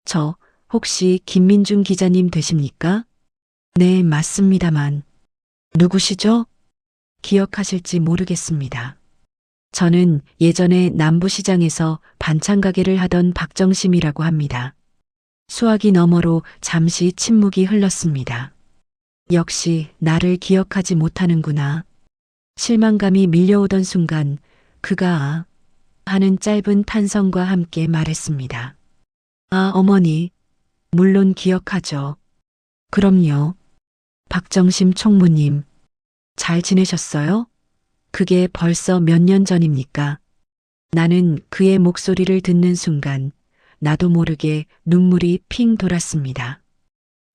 저 혹시 김민준 기자님 되십니까? 네, 맞습니다만. 누구시죠? 기억하실지 모르겠습니다. 저는 예전에 남부시장에서 반찬 가게를 하던 박정심이라고 합니다. 수화기 너머로 잠시 침묵이 흘렀습니다. 역시 나를 기억하지 못하는구나. 실망감이 밀려오던 순간 그가 하는 짧은 탄성과 함께 말했습니다. 아, 어머니. 물론 기억하죠. 그럼요. 박정심 총무님. 잘 지내셨어요? 그게 벌써 몇 년 전입니까? 나는 그의 목소리를 듣는 순간 나도 모르게 눈물이 핑 돌았습니다.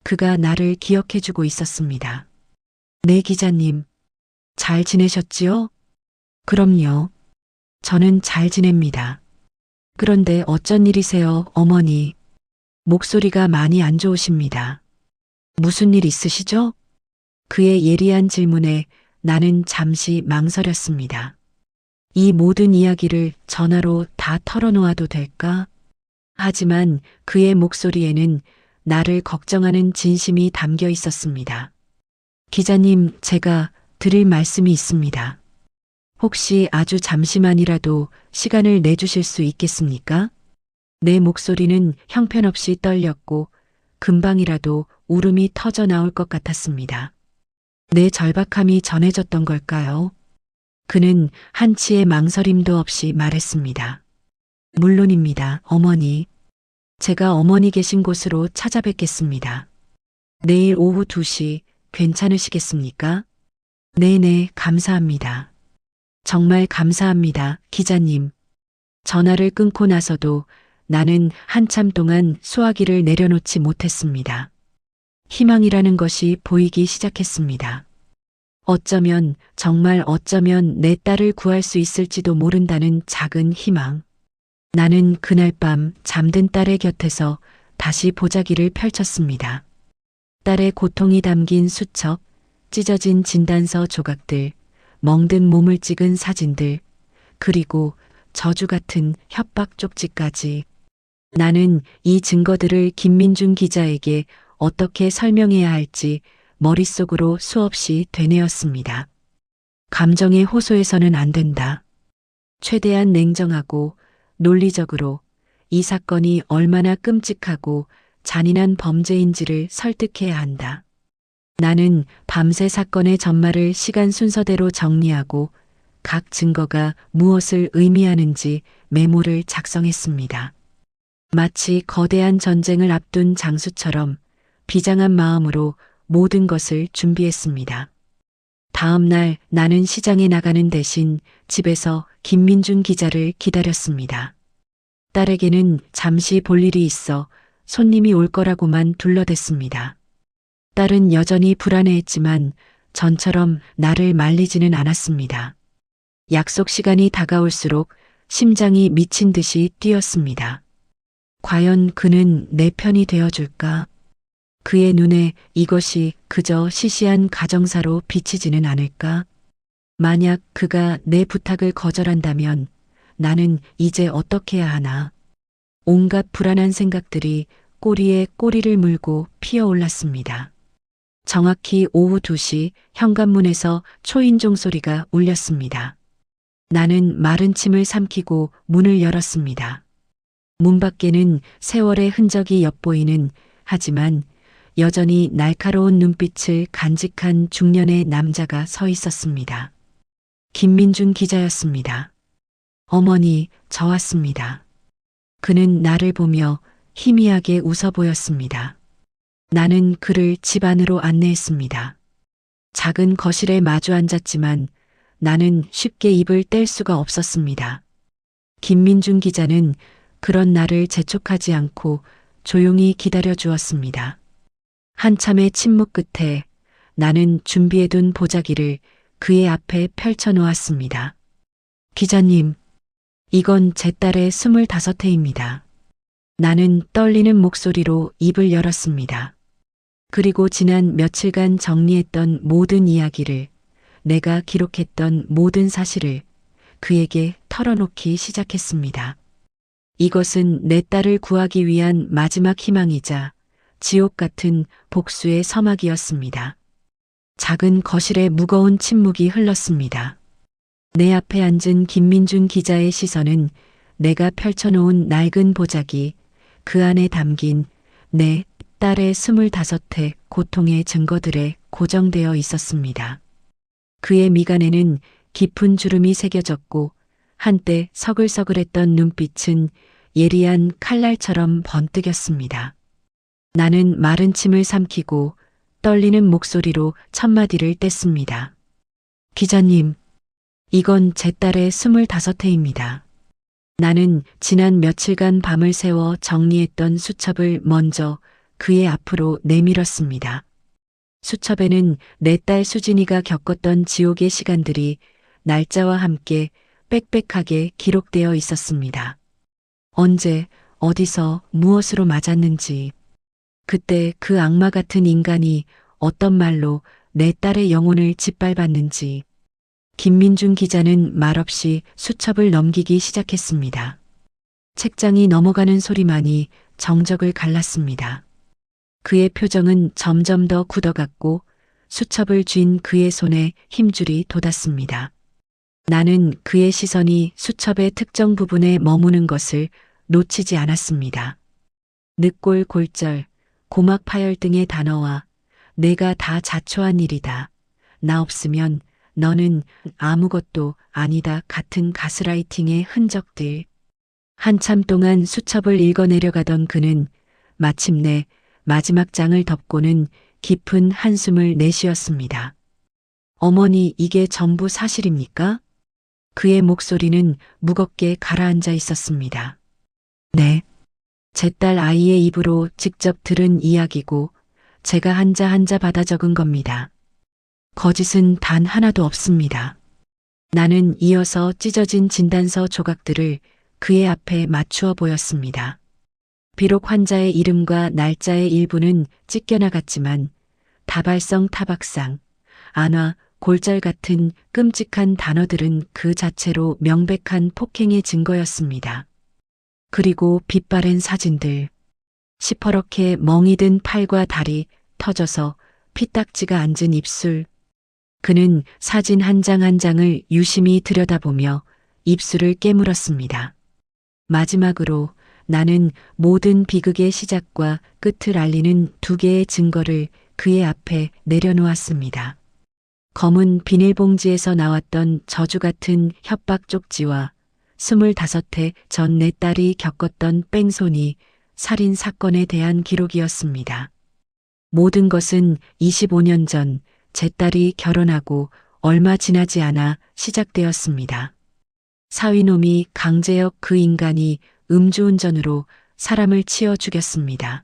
그가 나를 기억해주고 있었습니다. 네, 기자님. 잘 지내셨지요? 그럼요. 저는 잘 지냅니다. 그런데 어쩐 일이세요, 어머니? 목소리가 많이 안 좋으십니다. 무슨 일 있으시죠? 그의 예리한 질문에 나는 잠시 망설였습니다. 이 모든 이야기를 전화로 다 털어놓아도 될까? 하지만 그의 목소리에는 나를 걱정하는 진심이 담겨 있었습니다. 기자님, 제가 드릴 말씀이 있습니다. 혹시 아주 잠시만이라도 시간을 내주실 수 있겠습니까? 내 목소리는 형편없이 떨렸고 금방이라도 울음이 터져 나올 것 같았습니다. 내 절박함이 전해졌던 걸까요? 그는 한치의 망설임도 없이 말했습니다. 물론입니다, 어머니. 제가 어머니 계신 곳으로 찾아뵙겠습니다. 내일 오후 2시 괜찮으시겠습니까? 네네, 감사합니다. 정말 감사합니다, 기자님. 전화를 끊고 나서도 나는 한참 동안 수화기를 내려놓지 못했습니다. 희망이라는 것이 보이기 시작했습니다. 어쩌면, 정말 어쩌면 내 딸을 구할 수 있을지도 모른다는 작은 희망. 나는 그날 밤 잠든 딸의 곁에서 다시 보자기를 펼쳤습니다. 딸의 고통이 담긴 수첩, 찢어진 진단서 조각들, 멍든 몸을 찍은 사진들, 그리고 저주 같은 협박 쪽지까지. 나는 이 증거들을 김민중 기자에게 어떻게 설명해야 할지 머릿속으로 수없이 되뇌었습니다. 감정에 호소해서는 안 된다. 최대한 냉정하고 논리적으로 이 사건이 얼마나 끔찍하고 잔인한 범죄인지를 설득해야 한다. 나는 밤새 사건의 전말을 시간 순서대로 정리하고 각 증거가 무엇을 의미하는지 메모를 작성했습니다. 마치 거대한 전쟁을 앞둔 장수처럼 비장한 마음으로 모든 것을 준비했습니다. 다음 날 나는 시장에 나가는 대신 집에서 김민중 기자를 기다렸습니다. 딸에게는 잠시 볼 일이 있어 손님이 올 거라고만 둘러댔습니다. 딸은 여전히 불안해했지만 전처럼 나를 말리지는 않았습니다. 약속 시간이 다가올수록 심장이 미친 듯이 뛰었습니다. 과연 그는 내 편이 되어줄까? 그의 눈에 이것이 그저 시시한 가정사로 비치지는 않을까? 만약 그가 내 부탁을 거절한다면 나는 이제 어떻게 해야 하나? 온갖 불안한 생각들이 꼬리에 꼬리를 물고 피어올랐습니다. 정확히 오후 2시 현관문에서 초인종 소리가 울렸습니다. 나는 마른 침을 삼키고 문을 열었습니다. 문 밖에는 세월의 흔적이 엿보이는, 하지만 여전히 날카로운 눈빛을 간직한 중년의 남자가 서 있었습니다. 김민중 기자였습니다. 어머니, 저 왔습니다. 그는 나를 보며 희미하게 웃어 보였습니다. 나는 그를 집 안으로 안내했습니다. 작은 거실에 마주 앉았지만 나는 쉽게 입을 뗄 수가 없었습니다. 김민중 기자는 그런 나를 재촉하지 않고 조용히 기다려 주었습니다. 한참의 침묵 끝에 나는 준비해둔 보자기를 그의 앞에 펼쳐 놓았습니다. 기자님, 이건 제 딸의 25회입니다. 나는 떨리는 목소리로 입을 열었습니다. 그리고 지난 며칠간 정리했던 모든 이야기를, 내가 기록했던 모든 사실을 그에게 털어놓기 시작했습니다. 이것은 내 딸을 구하기 위한 마지막 희망이자 지옥 같은 복수의 서막이었습니다. 작은 거실에 무거운 침묵이 흘렀습니다. 내 앞에 앉은 김민중 기자의 시선은 내가 펼쳐놓은 낡은 보자기, 그 안에 담긴 내 딸의 25회 고통의 증거들에 고정되어 있었습니다. 그의 미간에는 깊은 주름이 새겨졌고 한때 서글서글했던 눈빛은 예리한 칼날처럼 번뜩였습니다. 나는 마른 침을 삼키고 떨리는 목소리로 첫마디를 뗐습니다. 기자님, 이건 제 딸의 25회입니다. 나는 지난 며칠간 밤을 새워 정리했던 수첩을 먼저 그의 앞으로 내밀었습니다. 수첩에는 내 딸 수진이가 겪었던 지옥의 시간들이 날짜와 함께 빽빽하게 기록되어 있었습니다. 언제, 어디서, 무엇으로 맞았는지, 그때 그 악마 같은 인간이 어떤 말로 내 딸의 영혼을 짓밟았는지, 김민중 기자는 말없이 수첩을 넘기기 시작했습니다. 책장이 넘어가는 소리만이 정적을 갈랐습니다. 그의 표정은 점점 더 굳어갔고 수첩을 쥔 그의 손에 힘줄이 돋았습니다. 나는 그의 시선이 수첩의 특정 부분에 머무는 것을 놓치지 않았습니다. 늑골 골절, 고막 파열 등의 단어와 내가 다 자초한 일이다. 나 없으면 너는 아무것도 아니다 같은 가스라이팅의 흔적들. 한참 동안 수첩을 읽어내려가던 그는 마침내 마지막 장을 덮고는 깊은 한숨을 내쉬었습니다. 어머니, 이게 전부 사실입니까? 그의 목소리는 무겁게 가라앉아 있었습니다. 네. 제 딸 아이의 입으로 직접 들은 이야기고 제가 한자 한자 받아 적은 겁니다. 거짓은 단 하나도 없습니다. 나는 이어서 찢어진 진단서 조각들을 그의 앞에 맞추어 보였습니다. 비록 환자의 이름과 날짜의 일부는 찢겨나갔지만 다발성 타박상, 안화, 골절 같은 끔찍한 단어들은 그 자체로 명백한 폭행의 증거였습니다. 그리고 빛바랜 사진들, 시퍼렇게 멍이 든 팔과 다리, 터져서 피딱지가 앉은 입술. 그는 사진 한 장 한 장을 유심히 들여다보며 입술을 깨물었습니다. 마지막으로 나는 모든 비극의 시작과 끝을 알리는 두 개의 증거를 그의 앞에 내려놓았습니다. 검은 비닐봉지에서 나왔던 저주 같은 협박 쪽지와 25해 전 내 딸이 겪었던 뺑소니, 살인 사건에 대한 기록이었습니다. 모든 것은 25년 전 제 딸이 결혼하고 얼마 지나지 않아 시작되었습니다. 사위놈이 강재혁 그 인간이 음주운전으로 사람을 치어 죽였습니다.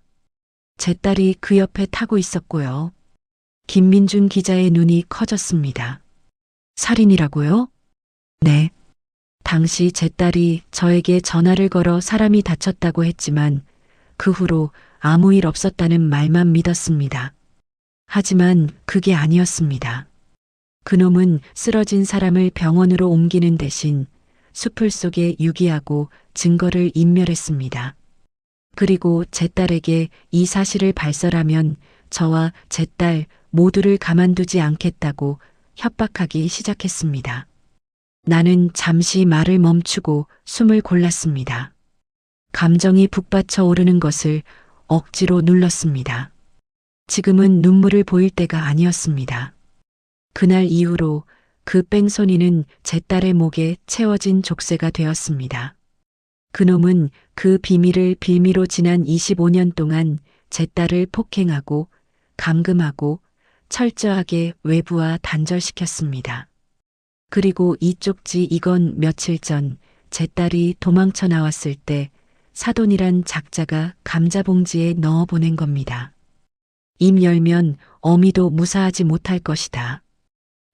제 딸이 그 옆에 타고 있었고요. 김민중 기자의 눈이 커졌습니다. 살인이라고요? 네. 당시 제 딸이 저에게 전화를 걸어 사람이 다쳤다고 했지만 그 후로 아무 일 없었다는 말만 믿었습니다. 하지만 그게 아니었습니다. 그놈은 쓰러진 사람을 병원으로 옮기는 대신 수풀 속에 유기하고 증거를 인멸했습니다. 그리고 제 딸에게 이 사실을 발설하면 저와 제 딸 모두를 가만두지 않겠다고 협박하기 시작했습니다. 나는 잠시 말을 멈추고 숨을 골랐습니다. 감정이 북받쳐 오르는 것을 억지로 눌렀습니다. 지금은 눈물을 보일 때가 아니었습니다. 그날 이후로 그 뺑소니는 제 딸의 목에 채워진 족쇄가 되었습니다. 그놈은 그 비밀을 빌미로 지난 25년 동안 제 딸을 폭행하고 감금하고 철저하게 외부와 단절시켰습니다. 그리고 이 쪽지 이건 며칠 전 제 딸이 도망쳐 나왔을 때 사돈이란 작자가 감자봉지에 넣어 보낸 겁니다. 입 열면 어미도 무사하지 못할 것이다.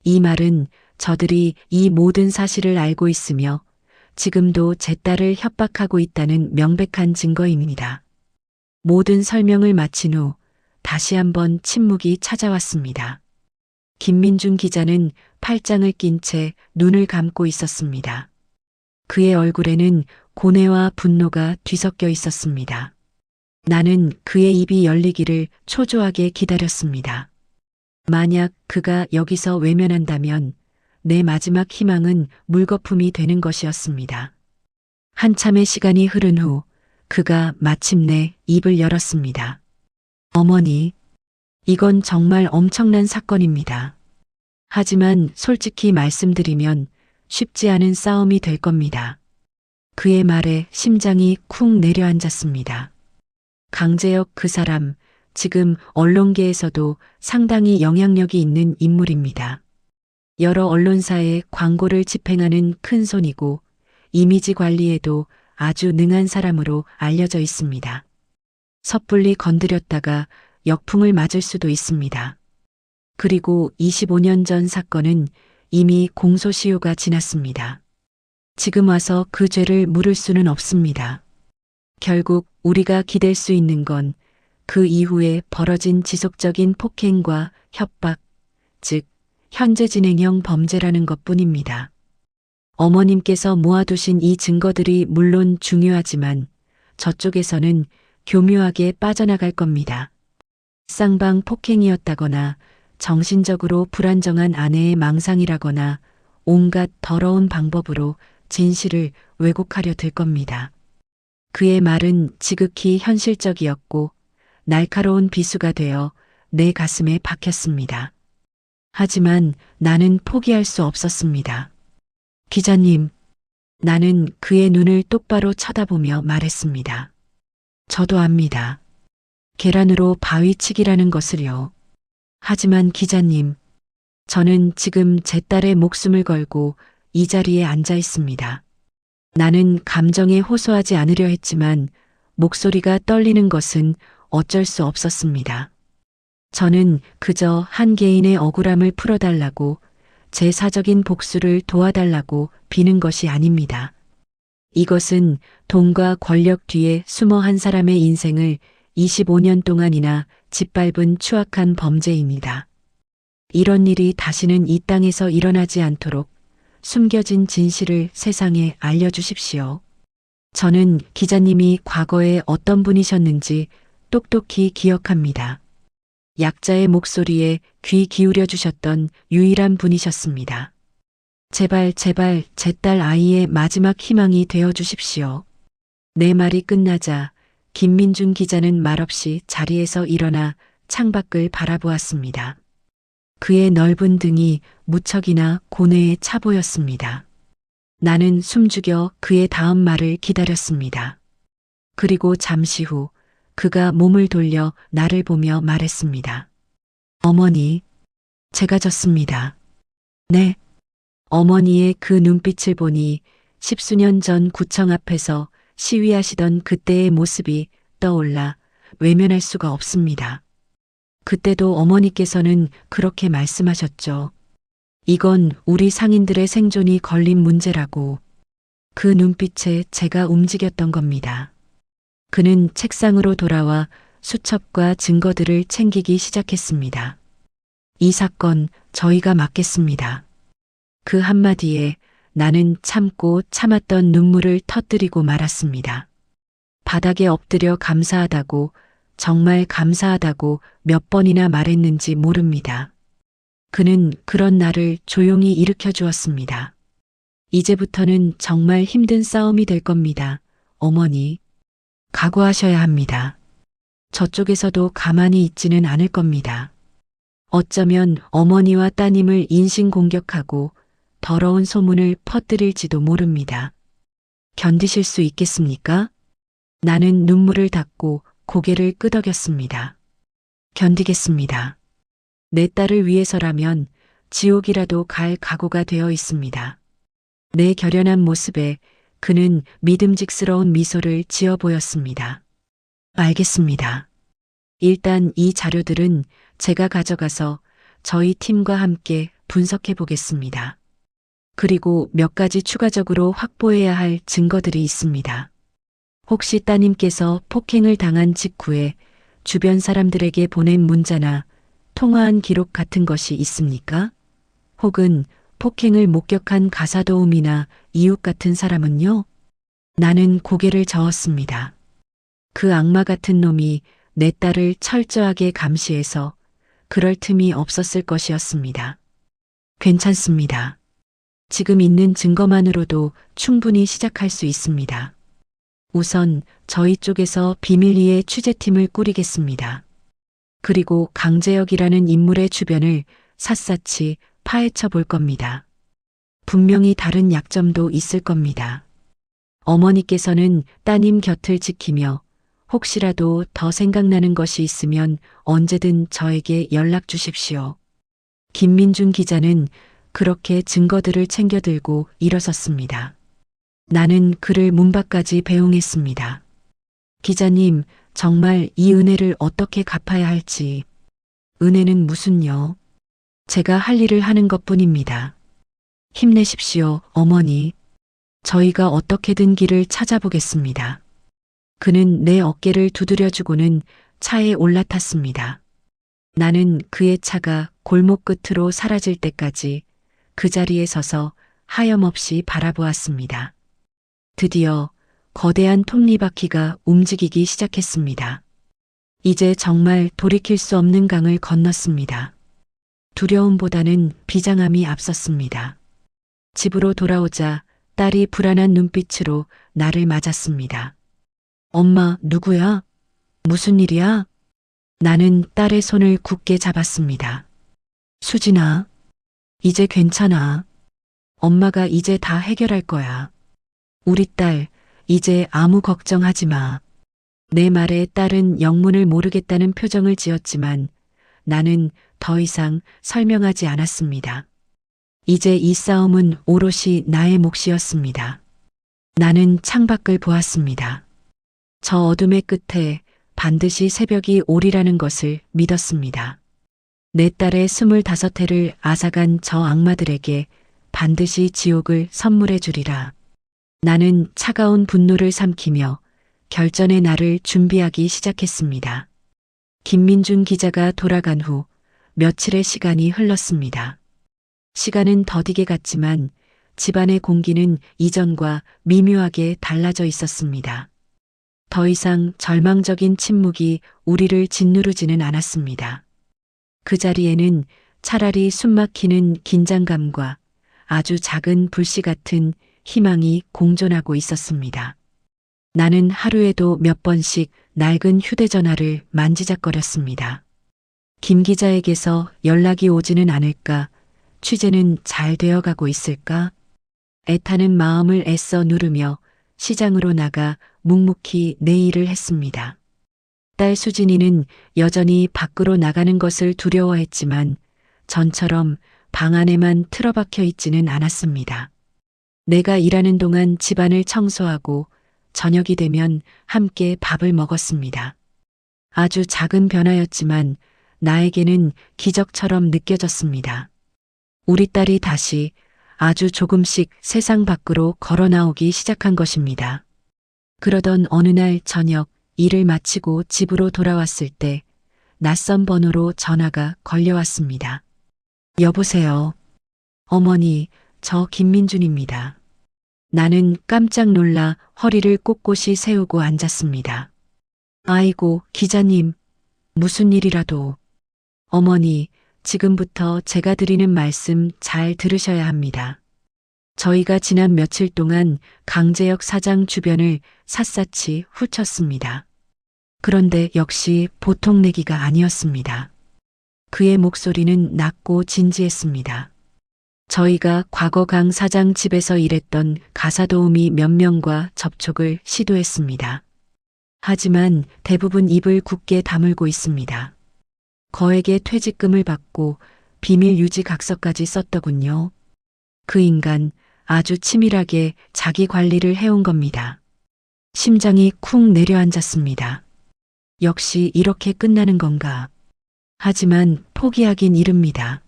이 말은 저들이 이 모든 사실을 알고 있으며 지금도 제 딸을 협박하고 있다는 명백한 증거입니다. 모든 설명을 마친 후 다시 한번 침묵이 찾아왔습니다. 김민중 기자는 팔짱을 낀 채 눈을 감고 있었습니다. 그의 얼굴에는 고뇌와 분노가 뒤섞여 있었습니다. 나는 그의 입이 열리기를 초조하게 기다렸습니다. 만약 그가 여기서 외면한다면 내 마지막 희망은 물거품이 되는 것이었습니다. 한참의 시간이 흐른 후 그가 마침내 입을 열었습니다. 어머니, 이건 정말 엄청난 사건입니다. 하지만 솔직히 말씀드리면 쉽지 않은 싸움이 될 겁니다. 그의 말에 심장이 쿵 내려앉았습니다. 강재혁 그 사람, 지금 언론계에서도 상당히 영향력이 있는 인물입니다. 여러 언론사에 광고를 집행하는 큰손이고 이미지 관리에도 아주 능한 사람으로 알려져 있습니다. 섣불리 건드렸다가 역풍을 맞을 수도 있습니다. 그리고 25년 전 사건은 이미 공소시효가 지났습니다. 지금 와서 그 죄를 물을 수는 없습니다. 결국 우리가 기댈 수 있는 건 그 이후에 벌어진 지속적인 폭행과 협박, 즉 현재 진행형 범죄라는 것뿐입니다. 어머님께서 모아두신 이 증거들이 물론 중요하지만 저쪽에서는 교묘하게 빠져나갈 겁니다. 쌍방 폭행이었다거나 정신적으로 불안정한 아내의 망상이라거나 온갖 더러운 방법으로 진실을 왜곡하려 들 겁니다. 그의 말은 지극히 현실적이었고 날카로운 비수가 되어 내 가슴에 박혔습니다. 하지만 나는 포기할 수 없었습니다. 기자님, 나는 그의 눈을 똑바로 쳐다보며 말했습니다. 저도 압니다. 계란으로 바위치기라는 것을요. 하지만 기자님, 저는 지금 제 딸의 목숨을 걸고 이 자리에 앉아 있습니다. 나는 감정에 호소하지 않으려 했지만 목소리가 떨리는 것은 어쩔 수 없었습니다. 저는 그저 한 개인의 억울함을 풀어달라고 제 사적인 복수를 도와달라고 비는 것이 아닙니다. 이것은 돈과 권력 뒤에 숨어 한 사람의 인생을 25년 동안이나 짓밟은 추악한 범죄입니다. 이런 일이 다시는 이 땅에서 일어나지 않도록 숨겨진 진실을 세상에 알려주십시오. 저는 기자님이 과거에 어떤 분이셨는지 똑똑히 기억합니다. 약자의 목소리에 귀 기울여 주셨던 유일한 분이셨습니다. 제발 제발 제 딸 아이의 마지막 희망이 되어 주십시오. 내 말이 끝나자 김민중 기자는 말없이 자리에서 일어나 창밖을 바라보았습니다. 그의 넓은 등이 무척이나 고뇌에 차 보였습니다. 나는 숨죽여 그의 다음 말을 기다렸습니다. 그리고 잠시 후 그가 몸을 돌려 나를 보며 말했습니다. 어머니, 제가 졌습니다. 네. 어머니의 그 눈빛을 보니 10수년 전 구청 앞에서 시위하시던 그때의 모습이 떠올라 외면할 수가 없습니다. 그때도 어머니께서는 그렇게 말씀하셨죠. 이건 우리 상인들의 생존이 걸린 문제라고. 그 눈빛에 제가 움직였던 겁니다. 그는 책상으로 돌아와 수첩과 증거들을 챙기기 시작했습니다. 이 사건 저희가 맡겠습니다. 그 한마디에 나는 참고 참았던 눈물을 터뜨리고 말았습니다. 바닥에 엎드려 감사하다고, 정말 감사하다고 몇 번이나 말했는지 모릅니다. 그는 그런 나를 조용히 일으켜 주었습니다. 이제부터는 정말 힘든 싸움이 될 겁니다. 어머니, 각오하셔야 합니다. 저쪽에서도 가만히 있지는 않을 겁니다. 어쩌면 어머니와 따님을 인신공격하고 더러운 소문을 퍼뜨릴지도 모릅니다. 견디실 수 있겠습니까? 나는 눈물을 닦고 고개를 끄덕였습니다. 견디겠습니다. 내 딸을 위해서라면 지옥이라도 갈 각오가 되어 있습니다. 내 결연한 모습에 그는 믿음직스러운 미소를 지어 보였습니다. 알겠습니다. 일단 이 자료들은 제가 가져가서 저희 팀과 함께 분석해 보겠습니다. 그리고 몇 가지 추가적으로 확보해야 할 증거들이 있습니다. 혹시 따님께서 폭행을 당한 직후에 주변 사람들에게 보낸 문자나 통화한 기록 같은 것이 있습니까? 혹은 폭행을 목격한 가사도우미나 이웃 같은 사람은요? 나는 고개를 저었습니다. 그 악마 같은 놈이 내 딸을 철저하게 감시해서 그럴 틈이 없었을 것이었습니다. 괜찮습니다. 지금 있는 증거만으로도 충분히 시작할 수 있습니다. 우선 저희 쪽에서 비밀리에 취재팀을 꾸리겠습니다. 그리고 강재혁이라는 인물의 주변을 샅샅이 파헤쳐 볼 겁니다. 분명히 다른 약점도 있을 겁니다. 어머니께서는 따님 곁을 지키며 혹시라도 더 생각나는 것이 있으면 언제든 저에게 연락 주십시오. 김민중 기자는 그렇게 증거들을 챙겨 들고 일어섰습니다. 나는 그를 문 밖까지 배웅했습니다. 기자님, 정말 이 은혜를 어떻게 갚아야 할지. 은혜는 무슨요? 제가 할 일을 하는 것뿐입니다. 힘내십시오, 어머니. 저희가 어떻게든 길을 찾아보겠습니다. 그는 내 어깨를 두드려주고는 차에 올라탔습니다. 나는 그의 차가 골목 끝으로 사라질 때까지 그 자리에 서서 하염없이 바라보았습니다. 드디어 거대한 톱니바퀴가 움직이기 시작했습니다. 이제 정말 돌이킬 수 없는 강을 건넜습니다. 두려움보다는 비장함이 앞섰습니다. 집으로 돌아오자 딸이 불안한 눈빛으로 나를 맞았습니다. 엄마, 누구야? 무슨 일이야? 나는 딸의 손을 굳게 잡았습니다. 수진아, 이제 괜찮아. 엄마가 이제 다 해결할 거야. 우리 딸, 이제 아무 걱정하지 마. 내 말에 딸은 영문을 모르겠다는 표정을 지었지만 나는 더 이상 설명하지 않았습니다. 이제 이 싸움은 오롯이 나의 몫이었습니다. 나는 창밖을 보았습니다. 저 어둠의 끝에 반드시 새벽이 오리라는 것을 믿었습니다. 내 딸의 25해를 앗아간 저 악마들에게 반드시 지옥을 선물해 주리라. 나는 차가운 분노를 삼키며 결전의 날을 준비하기 시작했습니다. 김민준 기자가 돌아간 후 며칠의 시간이 흘렀습니다. 시간은 더디게 갔지만 집안의 공기는 이전과 미묘하게 달라져 있었습니다. 더 이상 절망적인 침묵이 우리를 짓누르지는 않았습니다. 그 자리에는 차라리 숨막히는 긴장감과 아주 작은 불씨 같은 희망이 공존하고 있었습니다. 나는 하루에도 몇 번씩 낡은 휴대전화를 만지작거렸습니다. 김 기자에게서 연락이 오지는 않을까? 취재는 잘 되어가고 있을까? 애타는 마음을 애써 누르며 시장으로 나가 묵묵히 내 일을 했습니다. 딸 수진이는 여전히 밖으로 나가는 것을 두려워했지만 전처럼 방 안에만 틀어박혀 있지는 않았습니다. 내가 일하는 동안 집안을 청소하고 저녁이 되면 함께 밥을 먹었습니다. 아주 작은 변화였지만 나에게는 기적처럼 느껴졌습니다. 우리 딸이 다시 아주 조금씩 세상 밖으로 걸어 나오기 시작한 것입니다. 그러던 어느 날 저녁 일을 마치고 집으로 돌아왔을 때 낯선 번호로 전화가 걸려왔습니다. 여보세요. 어머니, 저 김민준입니다. 나는 깜짝 놀라 허리를 꼿꼿이 세우고 앉았습니다. 아이고, 기자님, 무슨 일이라도. 어머니, 지금부터 제가 드리는 말씀 잘 들으셔야 합니다. 저희가 지난 며칠 동안 강재혁 사장 주변을 샅샅이 훑었습니다. 그런데 역시 보통 내기가 아니었습니다. 그의 목소리는 낮고 진지했습니다. 저희가 과거 강 사장 집에서 일했던 가사도우미 몇 명과 접촉을 시도했습니다. 하지만 대부분 입을 굳게 다물고 있습니다. 거액의 퇴직금을 받고 비밀 유지 각서까지 썼더군요. 그 인간 아주 치밀하게 자기 관리를 해온 겁니다. 심장이 쿵 내려앉았습니다. 역시 이렇게 끝나는 건가. 하지만 포기하긴 이릅니다.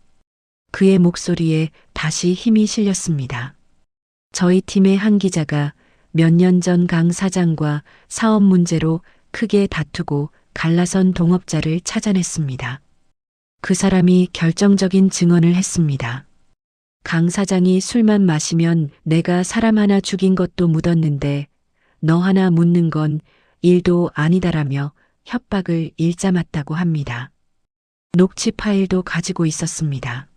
그의 목소리에 다시 힘이 실렸습니다. 저희 팀의 한 기자가 몇 년 전 강 사장과 사업 문제로 크게 다투고 갈라선 동업자를 찾아냈습니다. 그 사람이 결정적인 증언을 했습니다. 강 사장이 술만 마시면 내가 사람 하나 죽인 것도 묻었는데 너 하나 묻는 건 일도 아니다라며 협박을 일삼았다고 합니다. 녹취 파일도 가지고 있었습니다.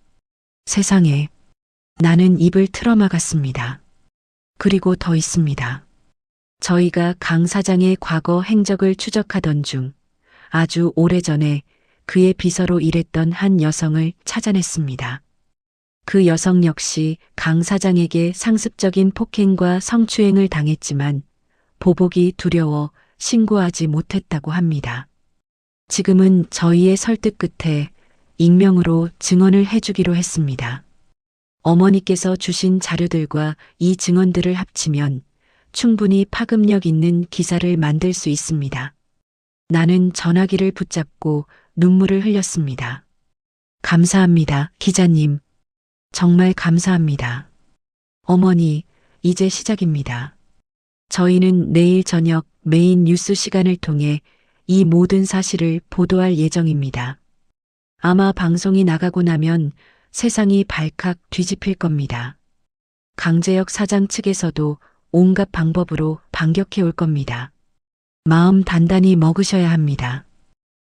세상에, 나는 입을 틀어막았습니다. 그리고 더 있습니다. 저희가 강 사장의 과거 행적을 추적하던 중 아주 오래전에 그의 비서로 일했던 한 여성을 찾아냈습니다. 그 여성 역시 강 사장에게 상습적인 폭행과 성추행을 당했지만 보복이 두려워 신고하지 못했다고 합니다. 지금은 저희의 설득 끝에 익명으로 증언을 해주기로 했습니다. 어머니께서 주신 자료들과 이 증언들을 합치면 충분히 파급력 있는 기사를 만들 수 있습니다. 나는 전화기를 붙잡고 눈물을 흘렸습니다. 감사합니다, 기자님. 정말 감사합니다. 어머니, 이제 시작입니다. 저희는 내일 저녁 메인 뉴스 시간을 통해 이 모든 사실을 보도할 예정입니다. 아마 방송이 나가고 나면 세상이 발칵 뒤집힐 겁니다. 강재혁 사장 측에서도 온갖 방법으로 반격해 올 겁니다. 마음 단단히 먹으셔야 합니다.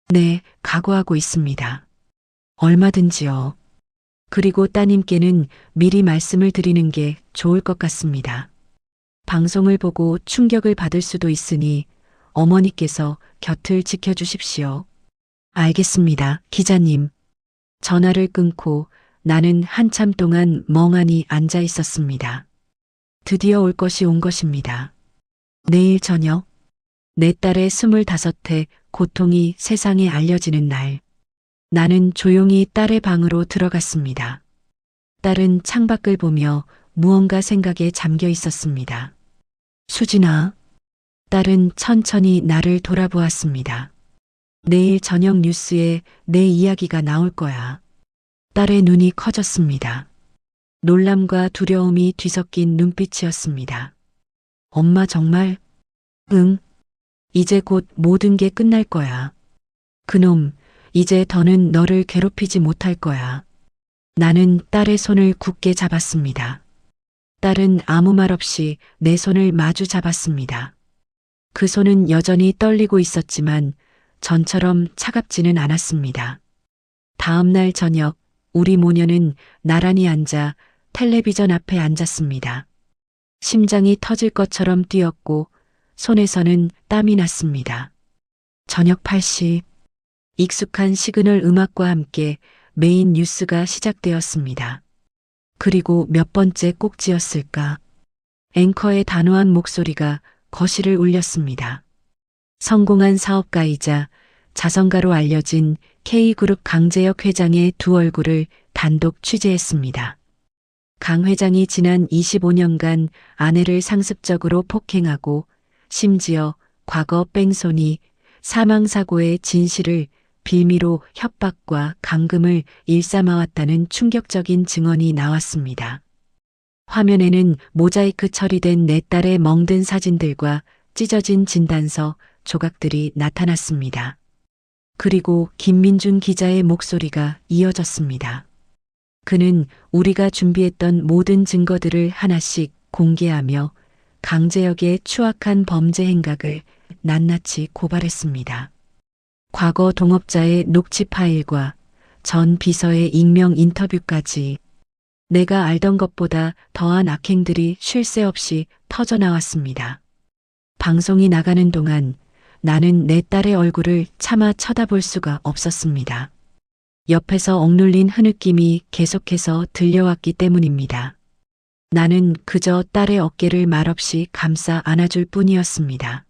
네, 각오하고 있습니다. 얼마든지요. 그리고 따님께는 미리 말씀을 드리는 게 좋을 것 같습니다. 방송을 보고 충격을 받을 수도 있으니 어머니께서 곁을 지켜주십시오. 알겠습니다, 기자님. 전화를 끊고 나는 한참 동안 멍하니 앉아 있었습니다. 드디어 올 것이 온 것입니다. 내일 저녁, 내 딸의 25회 고통이 세상에 알려지는 날, 나는 조용히 딸의 방으로 들어갔습니다. 딸은 창밖을 보며 무언가 생각에 잠겨 있었습니다. 수진아, 딸은 천천히 나를 돌아보았습니다. 내일 저녁 뉴스에 내 이야기가 나올 거야. 딸의 눈이 커졌습니다. 놀람과 두려움이 뒤섞인 눈빛이었습니다. 엄마 정말? 응. 이제 곧 모든 게 끝날 거야. 그놈, 이제 더는 너를 괴롭히지 못할 거야. 나는 딸의 손을 굳게 잡았습니다. 딸은 아무 말 없이 내 손을 마주 잡았습니다. 그 손은 여전히 떨리고 있었지만 전처럼 차갑지는 않았습니다. 다음 날 저녁, 우리 모녀는 나란히 앉아 텔레비전 앞에 앉았습니다. 심장이 터질 것처럼 뛰었고 손에서는 땀이 났습니다. 저녁 8시, 익숙한 시그널 음악과 함께 메인 뉴스가 시작되었습니다. 그리고 몇 번째 꼭지였을까? 앵커의 단호한 목소리가 거실을 울렸습니다. 성공한 사업가이자 자선가로 알려진 K그룹 강재혁 회장의 두 얼굴을 단독 취재했습니다. 강 회장이 지난 25년간 아내를 상습적으로 폭행하고 심지어 과거 뺑소니, 사망사고의 진실을 빌미로 협박과 감금을 일삼아왔다는 충격적인 증언이 나왔습니다. 화면에는 모자이크 처리된 내 딸의 멍든 사진들과 찢어진 진단서, 조각들이 나타났습니다. 그리고 김민준 기자의 목소리가 이어졌습니다. 그는 우리가 준비했던 모든 증거들을 하나씩 공개하며 강재혁의 추악한 범죄 행각을 낱낱이 고발했습니다. 과거 동업자의 녹취 파일과 전 비서의 익명 인터뷰까지 내가 알던 것보다 더한 악행들이 쉴 새 없이 터져나왔습니다. 방송이 나가는 동안 나는 내 딸의 얼굴을 차마 쳐다볼 수가 없었습니다. 옆에서 억눌린 흐느낌이 계속해서 들려왔기 때문입니다. 나는 그저 딸의 어깨를 말없이 감싸 안아줄 뿐이었습니다.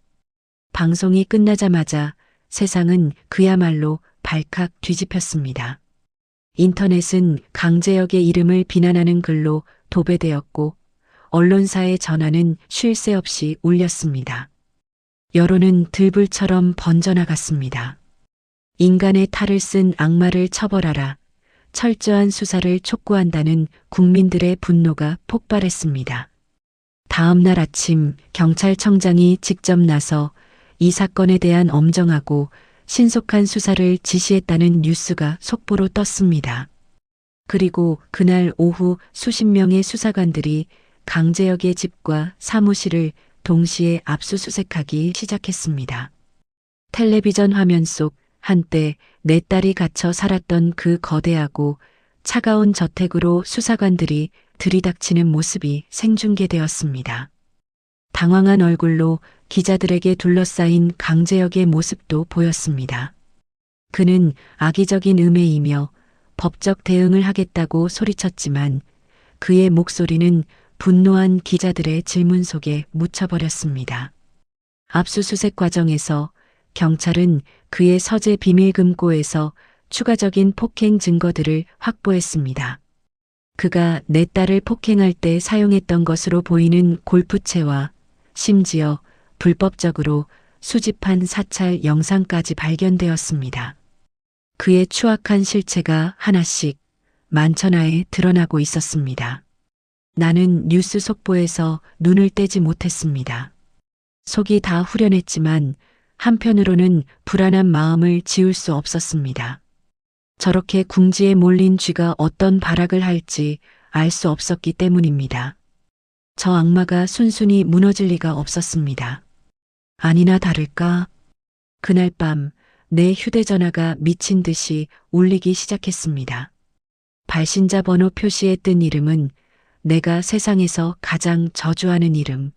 방송이 끝나자마자 세상은 그야말로 발칵 뒤집혔습니다. 인터넷은 강재혁의 이름을 비난하는 글로 도배되었고 언론사의 전화는 쉴 새 없이 울렸습니다. 여론은 들불처럼 번져나갔습니다. 인간의 탈을 쓴 악마를 처벌하라. 철저한 수사를 촉구한다는 국민들의 분노가 폭발했습니다. 다음 날 아침 경찰청장이 직접 나서 이 사건에 대한 엄정하고 신속한 수사를 지시했다는 뉴스가 속보로 떴습니다. 그리고 그날 오후 수십 명의 수사관들이 강재혁의 집과 사무실을 동시에 압수수색하기 시작했습니다. 텔레비전 화면 속 한때 내 딸이 갇혀 살았던 그 거대하고 차가운 저택으로 수사관들이 들이닥치는 모습이 생중계되었습니다. 당황한 얼굴로 기자들에게 둘러싸인 강재혁의 모습도 보였습니다. 그는 악의적인 음해이며 법적 대응을 하겠다고 소리쳤지만 그의 목소리는 분노한 기자들의 질문 속에 묻혀버렸습니다. 압수수색 과정에서 경찰은 그의 서재 비밀금고에서 추가적인 폭행 증거들을 확보했습니다. 그가 내 딸을 폭행할 때 사용했던 것으로 보이는 골프채와 심지어 불법적으로 수집한 사찰 영상까지 발견되었습니다. 그의 추악한 실체가 하나씩 만천하에 드러나고 있었습니다. 나는 뉴스 속보에서 눈을 떼지 못했습니다. 속이 다 후련했지만 한편으로는 불안한 마음을 지울 수 없었습니다. 저렇게 궁지에 몰린 쥐가 어떤 발악을 할지 알 수 없었기 때문입니다. 저 악마가 순순히 무너질 리가 없었습니다. 아니나 다를까? 그날 밤 내 휴대전화가 미친 듯이 울리기 시작했습니다. 발신자 번호 표시에 뜬 이름은 내가 세상에서 가장 저주하는 이름,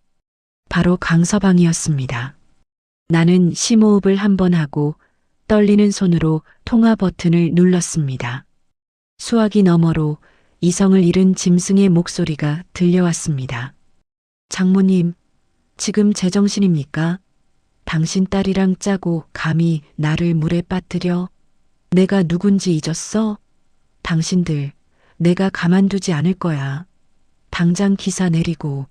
바로 강서방이었습니다. 나는 심호흡을 한 번 하고 떨리는 손으로 통화 버튼을 눌렀습니다. 수화기 너머로 이성을 잃은 짐승의 목소리가 들려왔습니다. 장모님, 지금 제정신입니까? 당신 딸이랑 짜고 감히 나를 물에 빠뜨려? 내가 누군지 잊었어? 당신들, 내가 가만두지 않을 거야. 당장 기사 내리고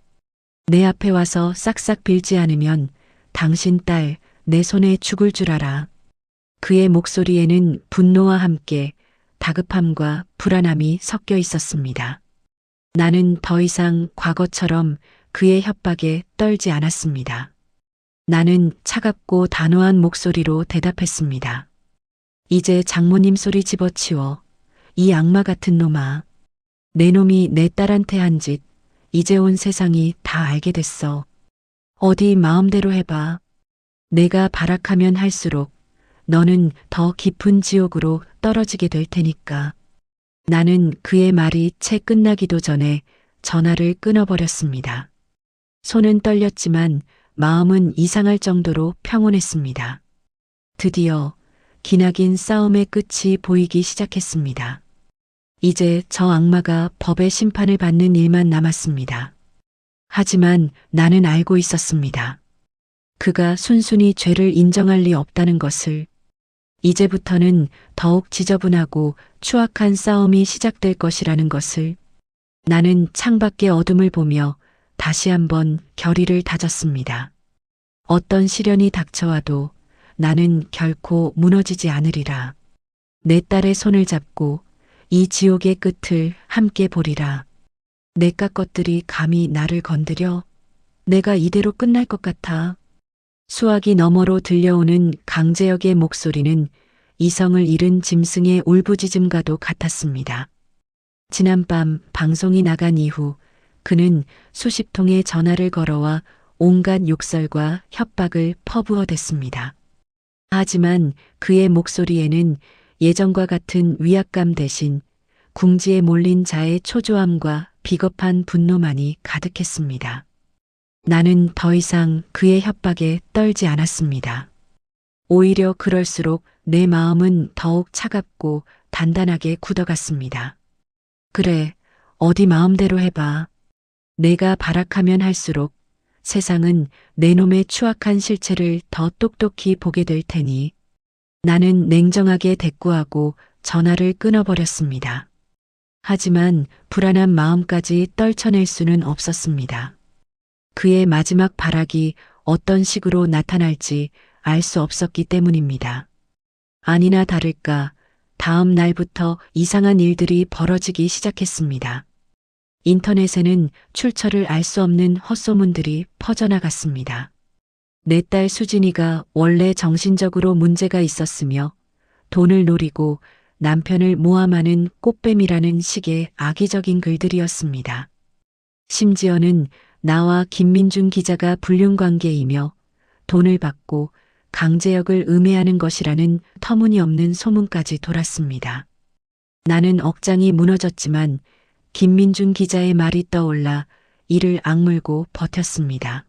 내 앞에 와서 싹싹 빌지 않으면 당신 딸 내 손에 죽을 줄 알아. 그의 목소리에는 분노와 함께 다급함과 불안함이 섞여 있었습니다. 나는 더 이상 과거처럼 그의 협박에 떨지 않았습니다. 나는 차갑고 단호한 목소리로 대답했습니다. 이제 장모님 소리 집어치워. 이 악마 같은 놈아. 내 놈이 내 딸한테 한 짓, 이제 온 세상이 다 알게 됐어. 어디 마음대로 해봐. 내가 발악하면 할수록 너는 더 깊은 지옥으로 떨어지게 될 테니까. 나는 그의 말이 채 끝나기도 전에 전화를 끊어버렸습니다. 손은 떨렸지만 마음은 이상할 정도로 평온했습니다. 드디어 기나긴 싸움의 끝이 보이기 시작했습니다. 이제 저 악마가 법의 심판을 받는 일만 남았습니다. 하지만 나는 알고 있었습니다. 그가 순순히 죄를 인정할 리 없다는 것을. 이제부터는 더욱 지저분하고 추악한 싸움이 시작될 것이라는 것을. 나는 창밖의 어둠을 보며 다시 한번 결의를 다졌습니다. 어떤 시련이 닥쳐와도 나는 결코 무너지지 않으리라. 내 딸의 손을 잡고 이 지옥의 끝을 함께 보리라. 내깟 것들이 감히 나를 건드려? 내가 이대로 끝날 것 같아. 수화기 너머로 들려오는 강제역의 목소리는 이성을 잃은 짐승의 울부짖음과도 같았습니다. 지난밤 방송이 나간 이후 그는 수십 통의 전화를 걸어와 온갖 욕설과 협박을 퍼부어댔습니다. 하지만 그의 목소리에는 예전과 같은 위압감 대신 궁지에 몰린 자의 초조함과 비겁한 분노만이 가득했습니다. 나는 더 이상 그의 협박에 떨지 않았습니다. 오히려 그럴수록 내 마음은 더욱 차갑고 단단하게 굳어갔습니다. 그래, 어디 마음대로 해봐. 내가 발악하면 할수록 세상은 내 놈의 추악한 실체를 더 똑똑히 보게 될 테니. 나는 냉정하게 대꾸하고 전화를 끊어버렸습니다. 하지만 불안한 마음까지 떨쳐낼 수는 없었습니다. 그의 마지막 발악이 어떤 식으로 나타날지 알 수 없었기 때문입니다. 아니나 다를까 다음 날부터 이상한 일들이 벌어지기 시작했습니다. 인터넷에는 출처를 알 수 없는 헛소문들이 퍼져나갔습니다. 내 딸 수진이가 원래 정신적으로 문제가 있었으며 돈을 노리고 남편을 모함하는 꽃뱀이라는 식의 악의적인 글들이었습니다. 심지어는 나와 김민중 기자가 불륜관계이며 돈을 받고 강제역을 음해하는 것이라는 터무니없는 소문까지 돌았습니다. 나는 억장이 무너졌지만 김민중 기자의 말이 떠올라 이를 악물고 버텼습니다.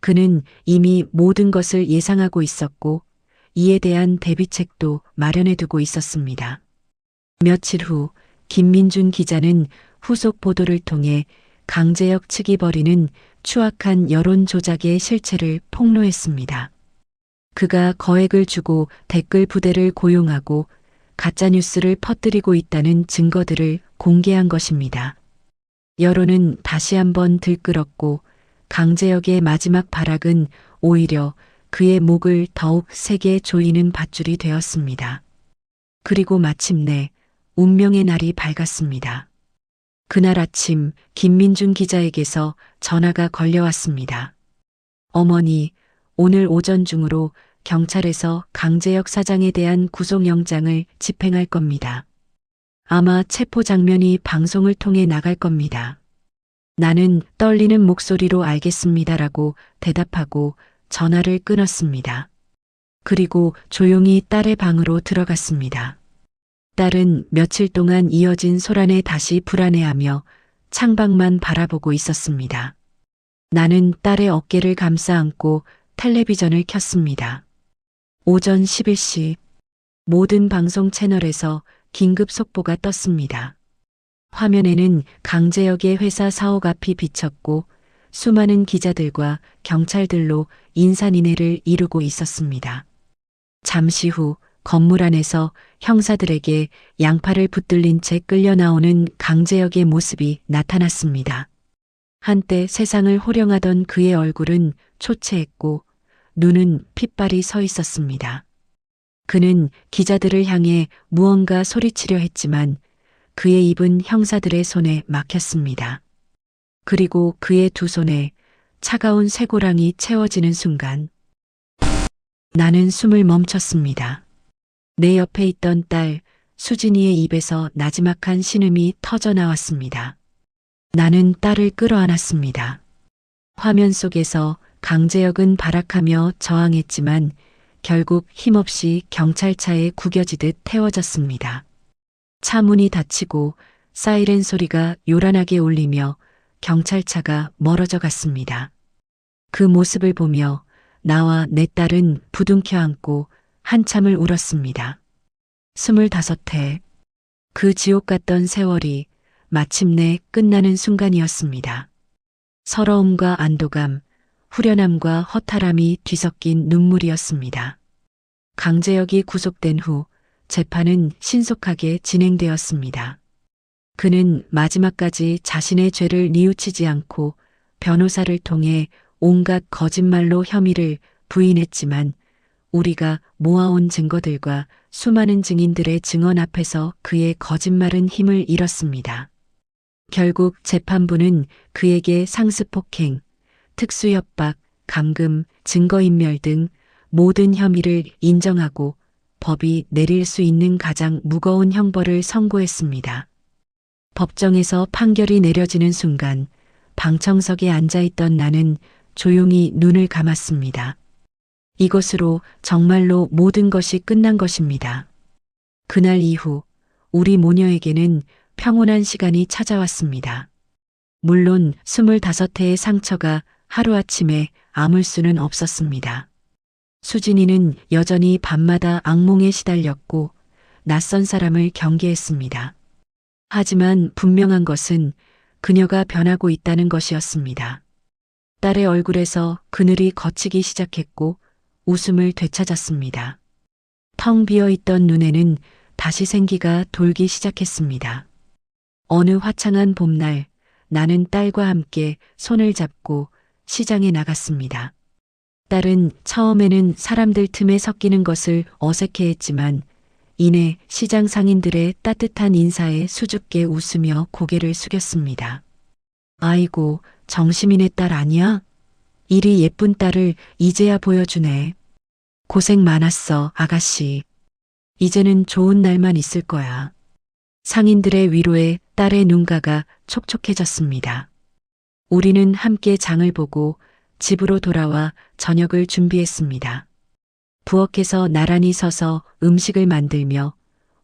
그는 이미 모든 것을 예상하고 있었고 이에 대한 대비책도 마련해두고 있었습니다. 며칠 후 김민중 기자는 후속 보도를 통해 강제역 측이 벌이는 추악한 여론 조작의 실체를 폭로했습니다. 그가 거액을 주고 댓글 부대를 고용하고 가짜뉴스를 퍼뜨리고 있다는 증거들을 공개한 것입니다. 여론은 다시 한번 들끓었고 강재혁의 마지막 발악은 오히려 그의 목을 더욱 세게 조이는 밧줄이 되었습니다. 그리고 마침내 운명의 날이 밝았습니다. 그날 아침 김민중 기자에게서 전화가 걸려왔습니다. 어머니, 오늘 오전 중으로 경찰에서 강재혁 사장에 대한 구속영장을 집행할 겁니다. 아마 체포 장면이 방송을 통해 나갈 겁니다. 나는 떨리는 목소리로 알겠습니다라고 대답하고 전화를 끊었습니다. 그리고 조용히 딸의 방으로 들어갔습니다. 딸은 며칠 동안 이어진 소란에 다시 불안해하며 창밖만 바라보고 있었습니다. 나는 딸의 어깨를 감싸 안고 텔레비전을 켰습니다. 오전 11시 모든 방송 채널에서 긴급 속보가 떴습니다. 화면에는 강재혁의 회사 사옥 앞이 비쳤고 수많은 기자들과 경찰들로 인산인해를 이루고 있었습니다. 잠시 후 건물 안에서 형사들에게 양팔을 붙들린 채 끌려 나오는 강재혁의 모습이 나타났습니다. 한때 세상을 호령하던 그의 얼굴은 초췌했고 눈은 핏발이 서 있었습니다. 그는 기자들을 향해 무언가 소리치려 했지만 그의 입은 형사들의 손에 막혔습니다. 그리고 그의 두 손에 차가운 쇠고랑이 채워지는 순간 나는 숨을 멈췄습니다. 내 옆에 있던 딸 수진이의 입에서 나지막한 신음이 터져 나왔습니다. 나는 딸을 끌어안았습니다. 화면 속에서 강재혁은 발악하며 저항했지만 결국 힘없이 경찰차에 구겨지듯 태워졌습니다. 차 문이 닫히고 사이렌 소리가 요란하게 울리며 경찰차가 멀어져 갔습니다. 그 모습을 보며 나와 내 딸은 부둥켜 안고 한참을 울었습니다. 25해, 그 지옥 같던 세월이 마침내 끝나는 순간이었습니다. 서러움과 안도감, 후련함과 허탈함이 뒤섞인 눈물이었습니다. 강재혁이 구속된 후 재판은 신속하게 진행되었습니다. 그는 마지막까지 자신의 죄를 뉘우치지 않고 변호사를 통해 온갖 거짓말로 혐의를 부인했지만 우리가 모아온 증거들과 수많은 증인들의 증언 앞에서 그의 거짓말은 힘을 잃었습니다. 결국 재판부는 그에게 상습폭행, 특수협박, 감금, 증거인멸 등 모든 혐의를 인정하고 법이 내릴 수 있는 가장 무거운 형벌을 선고했습니다. 법정에서 판결이 내려지는 순간 방청석에 앉아있던 나는 조용히 눈을 감았습니다. 이것으로 정말로 모든 것이 끝난 것입니다. 그날 이후 우리 모녀에게는 평온한 시간이 찾아왔습니다. 물론 25회의 상처가 하루아침에 아물 수는 없었습니다. 수진이는 여전히 밤마다 악몽에 시달렸고 낯선 사람을 경계했습니다. 하지만 분명한 것은 그녀가 변하고 있다는 것이었습니다. 딸의 얼굴에서 그늘이 걷히기 시작했고 웃음을 되찾았습니다. 텅 비어있던 눈에는 다시 생기가 돌기 시작했습니다. 어느 화창한 봄날 나는 딸과 함께 손을 잡고 시장에 나갔습니다. 딸은 처음에는 사람들 틈에 섞이는 것을 어색해했지만 이내 시장 상인들의 따뜻한 인사에 수줍게 웃으며 고개를 숙였습니다. 아이고, 정시민의 딸 아니야? 이리 예쁜 딸을 이제야 보여주네. 고생 많았어, 아가씨. 이제는 좋은 날만 있을 거야. 상인들의 위로에 딸의 눈가가 촉촉해졌습니다. 우리는 함께 장을 보고 집으로 돌아와 저녁을 준비했습니다. 부엌에서 나란히 서서 음식을 만들며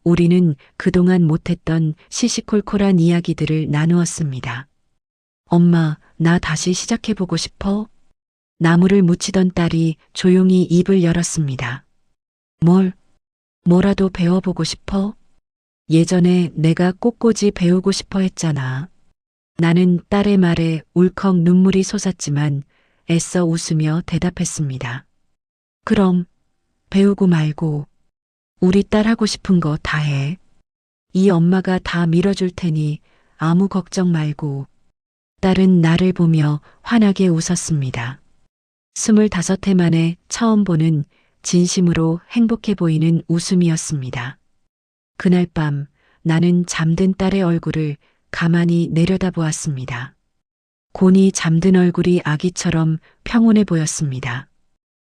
우리는 그동안 못했던 시시콜콜한 이야기들을 나누었습니다. 엄마, 나 다시 시작해보고 싶어? 나무를 묻히던 딸이 조용히 입을 열었습니다. 뭐라도 배워보고 싶어? 예전에 내가 꽃꽂이 배우고 싶어 했잖아. 나는 딸의 말에 울컥 눈물이 솟았지만 애써 웃으며 대답했습니다. 그럼 배우고 말고 우리 딸 하고 싶은 거 다 해. 이 엄마가 다 밀어줄 테니 아무 걱정 말고. 딸은 나를 보며 환하게 웃었습니다. 25해 만에 처음 보는 진심으로 행복해 보이는 웃음이었습니다. 그날 밤 나는 잠든 딸의 얼굴을 가만히 내려다보았습니다. 곤히 잠든 얼굴이 아기처럼 평온해 보였습니다.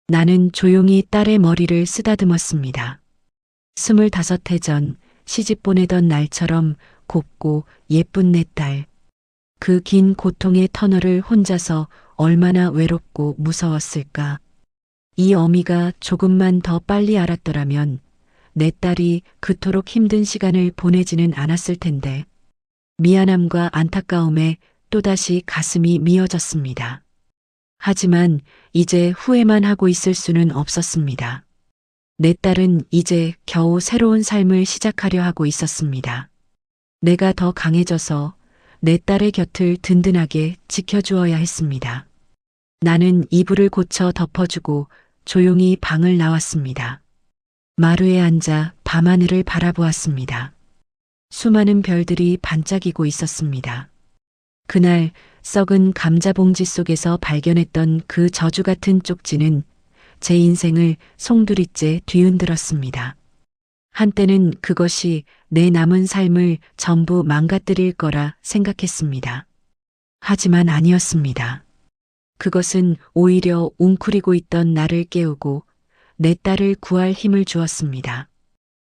나는 조용히 딸의 머리를 쓰다듬었습니다. 25해 전 시집 보내던 날처럼 곱고 예쁜 내 딸. 그 긴 고통의 터널을 혼자서 얼마나 외롭고 무서웠을까. 이 어미가 조금만 더 빨리 알았더라면 내 딸이 그토록 힘든 시간을 보내지는 않았을 텐데. 미안함과 안타까움에 또다시 가슴이 미어졌습니다. 하지만 이제 후회만 하고 있을 수는 없었습니다. 내 딸은 이제 겨우 새로운 삶을 시작하려 하고 있었습니다. 내가 더 강해져서 내 딸의 곁을 든든하게 지켜주어야 했습니다. 나는 이불을 고쳐 덮어주고 조용히 방을 나왔습니다. 마루에 앉아 밤하늘을 바라보았습니다. 수많은 별들이 반짝이고 있었습니다. 그날 썩은 감자 봉지 속에서 발견했던 그 저주 같은 쪽지는 제 인생을 송두리째 뒤흔들었습니다. 한때는 그것이 내 남은 삶을 전부 망가뜨릴 거라 생각했습니다. 하지만 아니었습니다. 그것은 오히려 웅크리고 있던 나를 깨우고 내 딸을 구할 힘을 주었습니다.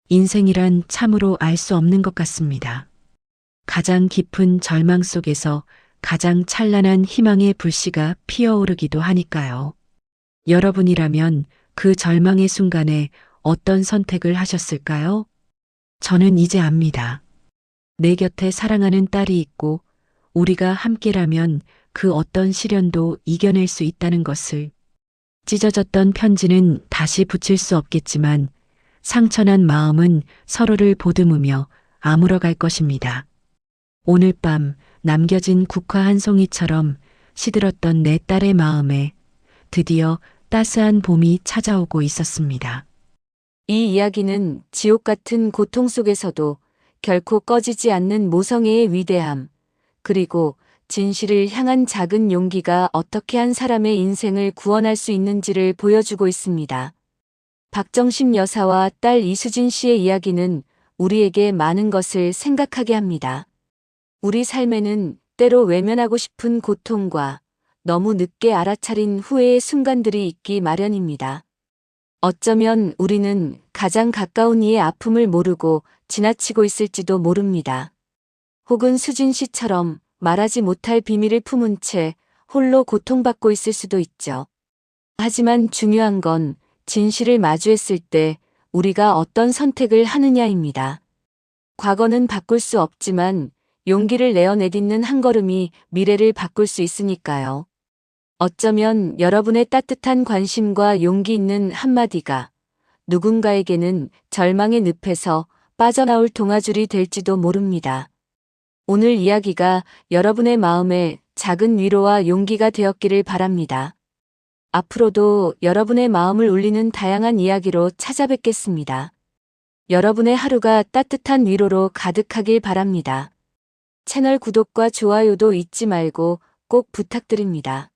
인생이란 참으로 알 수 없는 것 같습니다. 가장 깊은 절망 속에서 가장 찬란한 희망의 불씨가 피어오르기도 하니까요. 여러분이라면 그 절망의 순간에 어떤 선택을 하셨을까요? 저는 이제 압니다. 내 곁에 사랑하는 딸이 있고 우리가 함께라면 그 어떤 시련도 이겨낼 수 있다는 것을. 찢어졌던 편지는 다시 붙일 수 없겠지만 상처난 마음은 서로를 보듬으며 아물어갈 것입니다. 오늘 밤 남겨진 국화 한 송이처럼 시들었던 내 딸의 마음에 드디어 따스한 봄이 찾아오고 있었습니다. 이 이야기는 지옥 같은 고통 속에서도 결코 꺼지지 않는 모성애의 위대함, 그리고 진실을 향한 작은 용기가 어떻게 한 사람의 인생을 구원할 수 있는지를 보여주고 있습니다. 박정심 여사와 딸 이수진 씨의 이야기는 우리에게 많은 것을 생각하게 합니다. 우리 삶에는 때로 외면하고 싶은 고통과 너무 늦게 알아차린 후회의 순간들이 있기 마련입니다. 어쩌면 우리는 가장 가까운 이의 아픔을 모르고 지나치고 있을지도 모릅니다. 혹은 수진 씨처럼 말하지 못할 비밀을 품은 채 홀로 고통받고 있을 수도 있죠. 하지만 중요한 건 진실을 마주했을 때 우리가 어떤 선택을 하느냐입니다. 과거는 바꿀 수 없지만 용기를 내어 내딛는 한 걸음이 미래를 바꿀 수 있으니까요. 어쩌면 여러분의 따뜻한 관심과 용기 있는 한마디가 누군가에게는 절망의 늪에서 빠져나올 동아줄이 될지도 모릅니다. 오늘 이야기가 여러분의 마음에 작은 위로와 용기가 되었기를 바랍니다. 앞으로도 여러분의 마음을 울리는 다양한 이야기로 찾아뵙겠습니다. 여러분의 하루가 따뜻한 위로로 가득하길 바랍니다. 채널 구독과 좋아요도 잊지 말고 꼭 부탁드립니다.